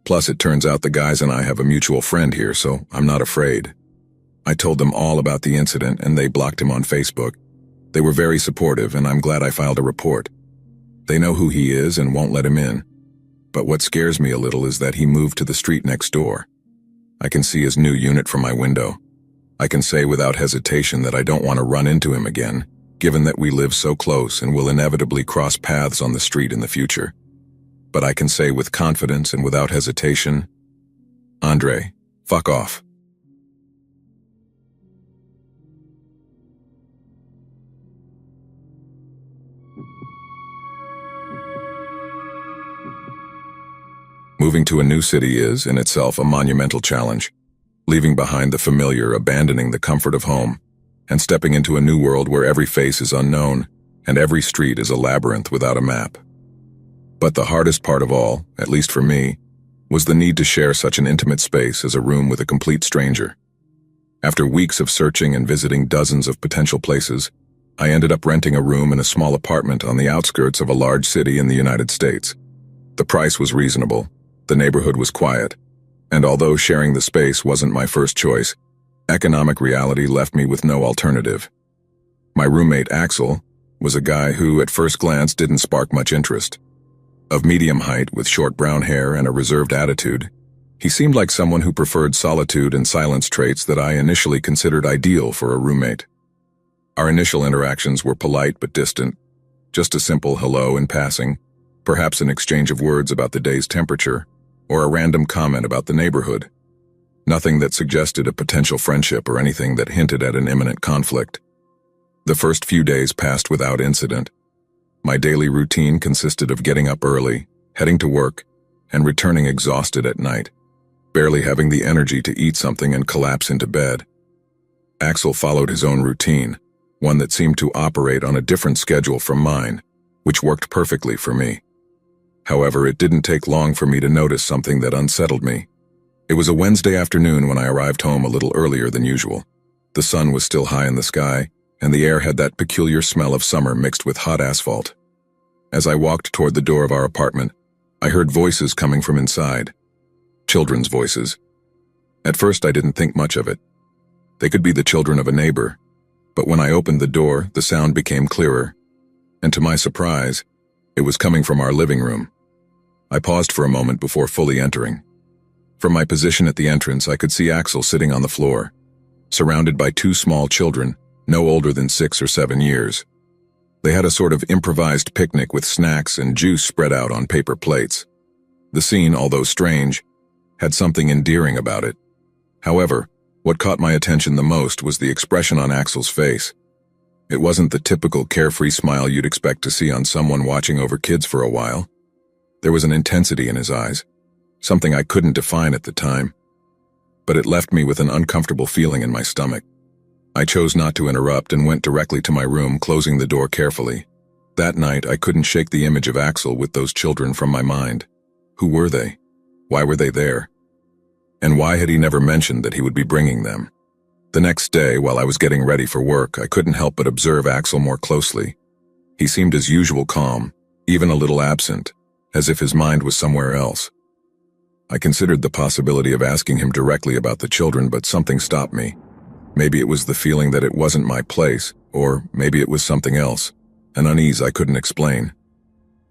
Plus, it turns out the guys and I have a mutual friend here, so I'm not afraid. I told them all about the incident and they blocked him on Facebook. They were very supportive and I'm glad I filed a report. They know who he is and won't let him in. But what scares me a little is that he moved to the street next door. I can see his new unit from my window. I can say without hesitation that I don't want to run into him again, given that we live so close and will inevitably cross paths on the street in the future. But I can say with confidence and without hesitation, Andre, fuck off. Moving to a new city is, in itself, a monumental challenge. Leaving behind the familiar, abandoning the comfort of home, and stepping into a new world where every face is unknown, and every street is a labyrinth without a map. But the hardest part of all, at least for me, was the need to share such an intimate space as a room with a complete stranger. After weeks of searching and visiting dozens of potential places, I ended up renting a room in a small apartment on the outskirts of a large city in the United States. The price was reasonable. The neighborhood was quiet, And although sharing the space wasn't my first choice, economic reality left me with no alternative. My roommate, Axel, was a guy who, at first glance, didn't spark much interest. Of medium height, with short brown hair and a reserved attitude, he seemed like someone who preferred solitude and silence, traits that I initially considered ideal for a roommate. Our initial interactions were polite but distant, just a simple hello in passing, perhaps an exchange of words about the day's temperature, or a random comment about the neighborhood. Nothing that suggested a potential friendship or anything that hinted at an imminent conflict. The first few days passed without incident. My daily routine consisted of getting up early, heading to work, and returning exhausted at night, barely having the energy to eat something and collapse into bed. Axel followed his own routine, one that seemed to operate on a different schedule from mine, which worked perfectly for me. However, it didn't take long for me to notice something that unsettled me. It was a Wednesday afternoon when I arrived home a little earlier than usual. The sun was still high in the sky, and the air had that peculiar smell of summer mixed with hot asphalt. As I walked toward the door of our apartment, I heard voices coming from inside. Children's voices. At first, I didn't think much of it. They could be the children of a neighbor, but when I opened the door, the sound became clearer, and to my surprise, it was coming from our living room. I paused for a moment before fully entering. From my position at the entrance, I could see Axel sitting on the floor, surrounded by two small children, no older than 6 or 7 years. They had a sort of improvised picnic with snacks and juice spread out on paper plates. The scene, although strange, had something endearing about it. However, what caught my attention the most was the expression on Axel's face. It wasn't the typical carefree smile you'd expect to see on someone watching over kids for a while. There was an intensity in his eyes, something I couldn't define at the time, but it left me with an uncomfortable feeling in my stomach. I chose not to interrupt and went directly to my room, closing the door carefully. That night, I couldn't shake the image of Axel with those children from my mind. Who were they? Why were they there? And why had he never mentioned that he would be bringing them? The next day, while I was getting ready for work, I couldn't help but observe Axel more closely. He seemed as usual calm, even a little absent, as if his mind was somewhere else. I considered the possibility of asking him directly about the children, but something stopped me. Maybe it was the feeling that it wasn't my place, or maybe it was something else, an unease I couldn't explain.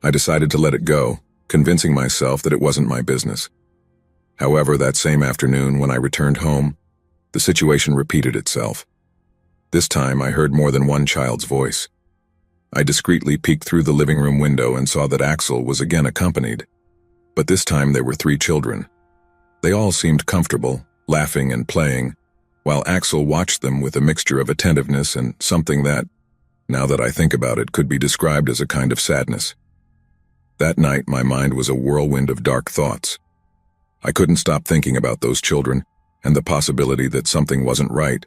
I decided to let it go, convincing myself that it wasn't my business. However, that same afternoon when I returned home, the situation repeated itself. This time I heard more than one child's voice. I discreetly peeked through the living room window and saw that Axel was again accompanied. But this time there were 3 children. They all seemed comfortable, laughing and playing, while Axel watched them with a mixture of attentiveness and something that, now that I think about it, could be described as a kind of sadness. That night my mind was a whirlwind of dark thoughts. I couldn't stop thinking about those children and the possibility that something wasn't right.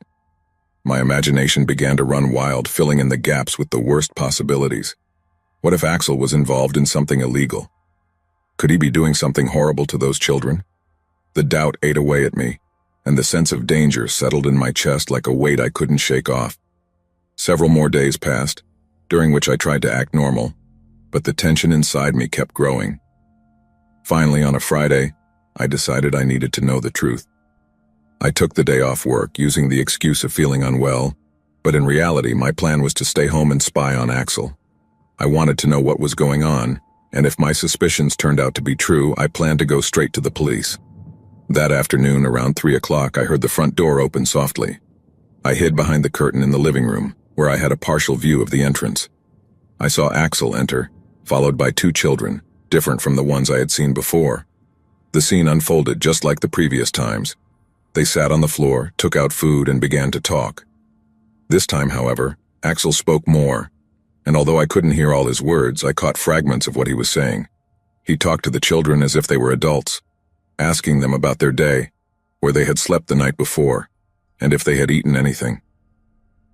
My imagination began to run wild, filling in the gaps with the worst possibilities. What if Axel was involved in something illegal? Could he be doing something horrible to those children? The doubt ate away at me, and the sense of danger settled in my chest like a weight I couldn't shake off. Several more days passed, during which I tried to act normal, but the tension inside me kept growing. Finally, on a Friday, I decided I needed to know the truth. I took the day off work, using the excuse of feeling unwell, but in reality, my plan was to stay home and spy on Axel. I wanted to know what was going on, and if my suspicions turned out to be true, I planned to go straight to the police. That afternoon, around 3 o'clock, I heard the front door open softly. I hid behind the curtain in the living room, where I had a partial view of the entrance. I saw Axel enter, followed by 2 children, different from the ones I had seen before. The scene unfolded just like the previous times. They sat on the floor, took out food, and began to talk. This time, however, Axel spoke more, and although I couldn't hear all his words, I caught fragments of what he was saying. He talked to the children as if they were adults, asking them about their day, where they had slept the night before, and if they had eaten anything.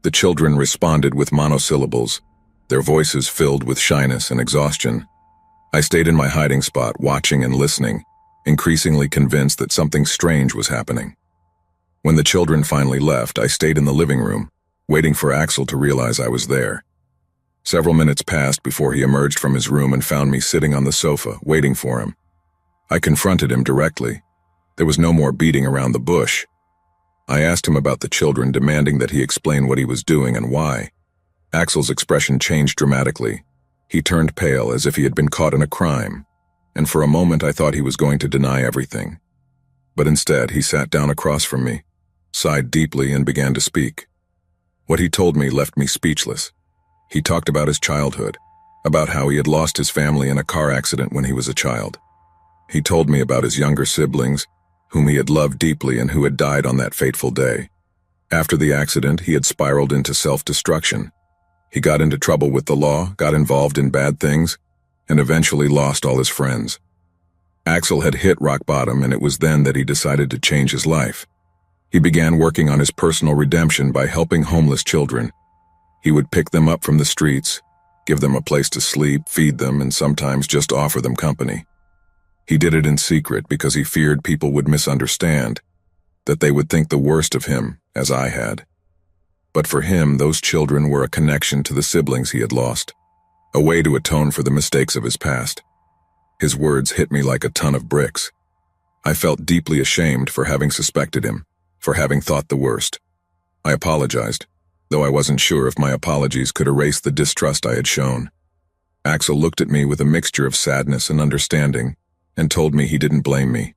The children responded with monosyllables, their voices filled with shyness and exhaustion. I stayed in my hiding spot, watching and listening, increasingly convinced that something strange was happening. When the children finally left, I stayed in the living room, waiting for Axel to realize I was there. Several minutes passed before he emerged from his room and found me sitting on the sofa, waiting for him. I confronted him directly. There was no more beating around the bush. I asked him about the children, demanding that he explain what he was doing and why. Axel's expression changed dramatically. He turned pale as if he had been caught in a crime, and for a moment I thought he was going to deny everything. But instead, he sat down across from me, sighed deeply, and began to speak. What he told me left me speechless. He talked about his childhood, about how he had lost his family in a car accident when he was a child. He told me about his younger siblings, whom he had loved deeply and who had died on that fateful day. After the accident, he had spiraled into self-destruction. He got into trouble with the law, got involved in bad things, and eventually lost all his friends. Axel had hit rock bottom, and it was then that he decided to change his life. He began working on his personal redemption by helping homeless children. He would pick them up from the streets, give them a place to sleep, feed them, and sometimes just offer them company. He did it in secret because he feared people would misunderstand, that they would think the worst of him, as I had. But for him, those children were a connection to the siblings he had lost, a way to atone for the mistakes of his past. His words hit me like a ton of bricks. I felt deeply ashamed for having suspected him, for having thought the worst. I apologized, though I wasn't sure if my apologies could erase the distrust I had shown. Axel looked at me with a mixture of sadness and understanding, and told me he didn't blame me.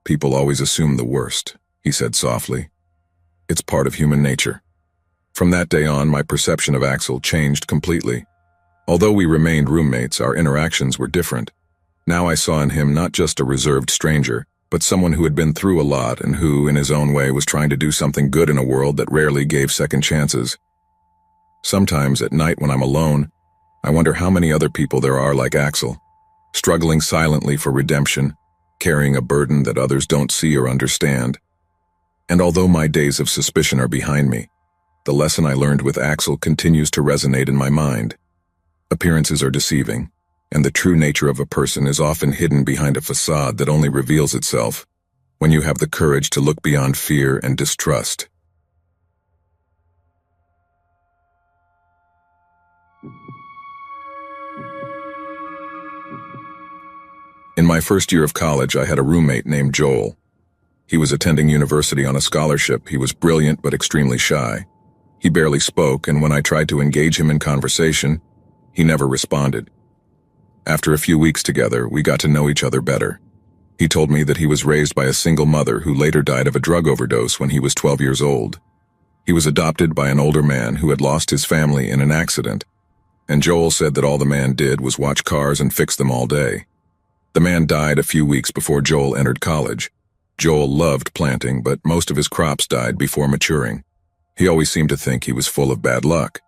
"People always assume the worst," he said softly. "It's part of human nature." From that day on, my perception of Axel changed completely. Although we remained roommates, our interactions were different. Now I saw in him not just a reserved stranger, but someone who had been through a lot and who, in his own way, was trying to do something good in a world that rarely gave second chances. Sometimes at night when I'm alone, I wonder how many other people there are like Axel, struggling silently for redemption, carrying a burden that others don't see or understand. And although my days of suspicion are behind me, the lesson I learned with Axel continues to resonate in my mind. Appearances are deceiving, and the true nature of a person is often hidden behind a facade that only reveals itself when you have the courage to look beyond fear and distrust. In my first year of college, I had a roommate named Joel. He was attending university on a scholarship. He was brilliant but extremely shy. He barely spoke, and when I tried to engage him in conversation, he never responded. After a few weeks together, we got to know each other better. He told me that he was raised by a single mother who later died of a drug overdose when he was 12 years old. He was adopted by an older man who had lost his family in an accident, and Joel said that all the man did was watch cars and fix them all day. The man died a few weeks before Joel entered college. Joel loved planting, but most of his crops died before maturing. He always seemed to think he was full of bad luck.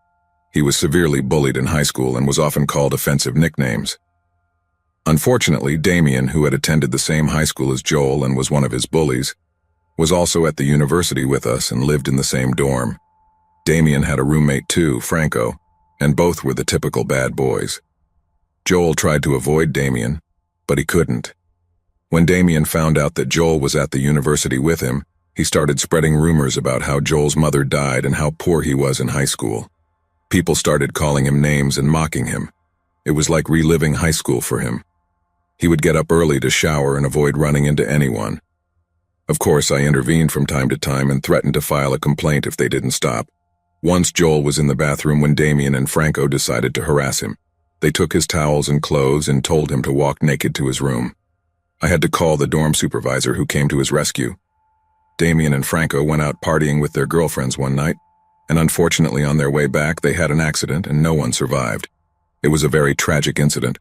He was severely bullied in high school and was often called offensive nicknames. Unfortunately, Damien, who had attended the same high school as Joel and was one of his bullies, was also at the university with us and lived in the same dorm. Damien had a roommate too, Franco, and both were the typical bad boys. Joel tried to avoid Damien, but he couldn't. When Damien found out that Joel was at the university with him, he started spreading rumors about how Joel's mother died and how poor he was in high school. People started calling him names and mocking him. It was like reliving high school for him. He would get up early to shower and avoid running into anyone. Of course, I intervened from time to time and threatened to file a complaint if they didn't stop. Once Joel was in the bathroom when Damien and Franco decided to harass him. They took his towels and clothes and told him to walk naked to his room. I had to call the dorm supervisor, who came to his rescue. Damien and Franco went out partying with their girlfriends one night, and unfortunately on their way back they had an accident and no one survived. It was a very tragic incident.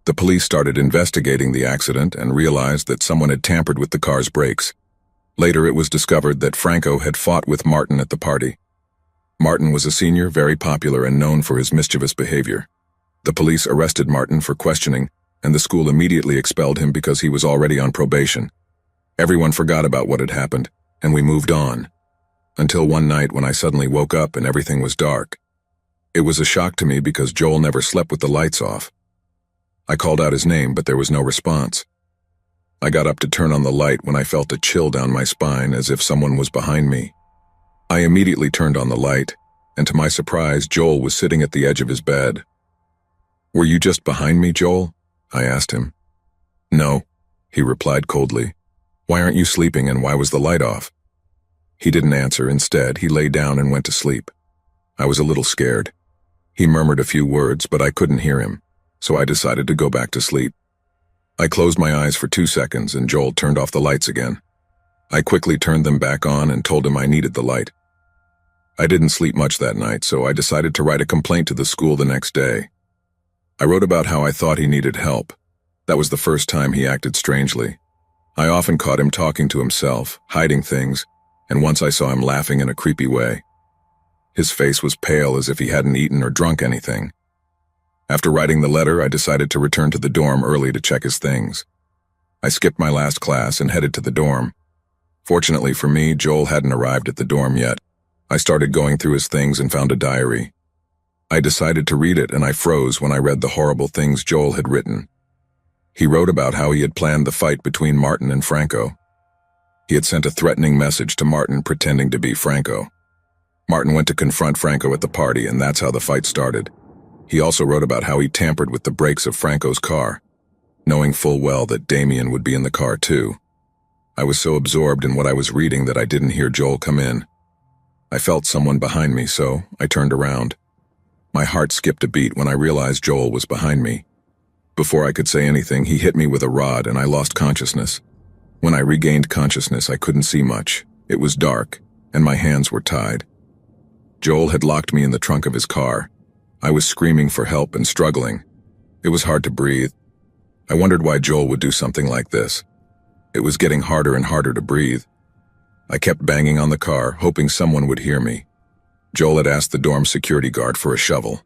The police started investigating the accident and realized that someone had tampered with the car's brakes. Later it was discovered that Franco had fought with Martin at the party. Martin was a senior, very popular, and known for his mischievous behavior. The police arrested Martin for questioning, and the school immediately expelled him because he was already on probation. Everyone forgot about what had happened, and we moved on. Until one night when I suddenly woke up and everything was dark. It was a shock to me because Joel never slept with the lights off. I called out his name, but there was no response. I got up to turn on the light when I felt a chill down my spine as if someone was behind me. I immediately turned on the light, and to my surprise, Joel was sitting at the edge of his bed. "Were you just behind me, Joel?" I asked him. "No," he replied coldly. "Why aren't you sleeping and why was the light off?" He didn't answer. Instead, he lay down and went to sleep. I was a little scared. He murmured a few words, but I couldn't hear him, so I decided to go back to sleep. I closed my eyes for 2 seconds and Joel turned off the lights again. I quickly turned them back on and told him I needed the light. I didn't sleep much that night, so I decided to write a complaint to the school the next day. I wrote about how I thought he needed help. That was the first time he acted strangely. I often caught him talking to himself, hiding things, and once I saw him laughing in a creepy way. His face was pale as if he hadn't eaten or drunk anything. After writing the letter, I decided to return to the dorm early to check his things. I skipped my last class and headed to the dorm. Fortunately for me, Joel hadn't arrived at the dorm yet. I started going through his things and found a diary. I decided to read it and I froze when I read the horrible things Joel had written. He wrote about how he had planned the fight between Martin and Franco. He had sent a threatening message to Martin pretending to be Franco. Martin went to confront Franco at the party and that's how the fight started. He also wrote about how he tampered with the brakes of Franco's car, knowing full well that Damien would be in the car too. I was so absorbed in what I was reading that I didn't hear Joel come in. I felt someone behind me, so I turned around. My heart skipped a beat when I realized Joel was behind me. Before I could say anything, he hit me with a rod and I lost consciousness. When I regained consciousness, I couldn't see much. It was dark, and my hands were tied. Joel had locked me in the trunk of his car. I was screaming for help and struggling. It was hard to breathe. I wondered why Joel would do something like this. It was getting harder and harder to breathe. I kept banging on the car, hoping someone would hear me. Joel had asked the dorm security guard for a shovel.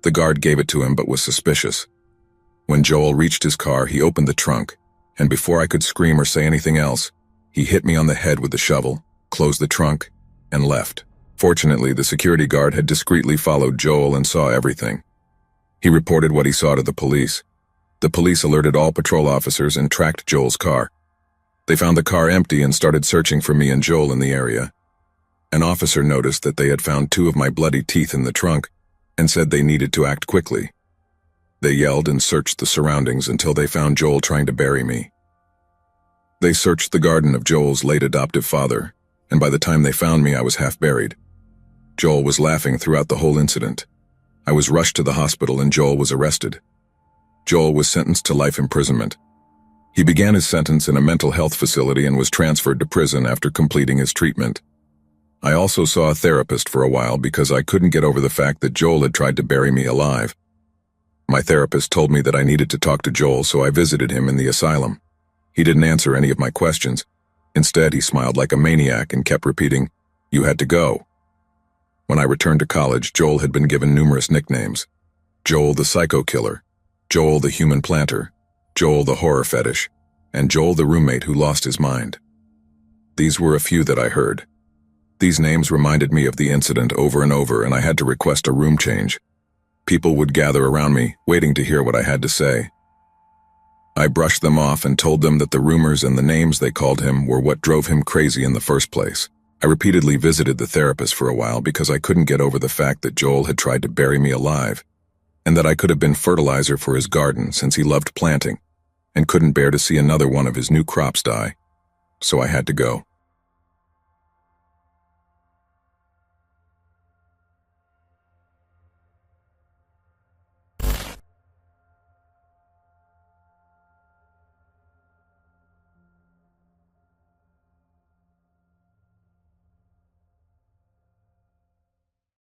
The guard gave it to him but was suspicious. When Joel reached his car, he opened the trunk, and before I could scream or say anything else, he hit me on the head with the shovel, closed the trunk, and left. Fortunately, the security guard had discreetly followed Joel and saw everything. He reported what he saw to the police. The police alerted all patrol officers and tracked Joel's car. They found the car empty and started searching for me and Joel in the area. An officer noticed that they had found 2 of my bloody teeth in the trunk and said they needed to act quickly. They yelled and searched the surroundings until they found Joel trying to bury me. They searched the garden of Joel's late adoptive father, and by the time they found me, I was half buried. Joel was laughing throughout the whole incident. I was rushed to the hospital and Joel was arrested. Joel was sentenced to life imprisonment. He began his sentence in a mental health facility and was transferred to prison after completing his treatment. I also saw a therapist for a while because I couldn't get over the fact that Joel had tried to bury me alive. My therapist told me that I needed to talk to Joel, so I visited him in the asylum. He didn't answer any of my questions. Instead, he smiled like a maniac and kept repeating, "You had to go." When I returned to college, Joel had been given numerous nicknames. Joel the psycho killer, Joel the human planter, Joel the horror fetish, and Joel the roommate who lost his mind. These were a few that I heard. These names reminded me of the incident over and over, and I had to request a room change. People would gather around me, waiting to hear what I had to say. I brushed them off and told them that the rumors and the names they called him were what drove him crazy in the first place. I repeatedly visited the therapist for a while because I couldn't get over the fact that Joel had tried to bury me alive, and that I could have been fertilizer for his garden since he loved planting, and couldn't bear to see another one of his new crops die. So I had to go.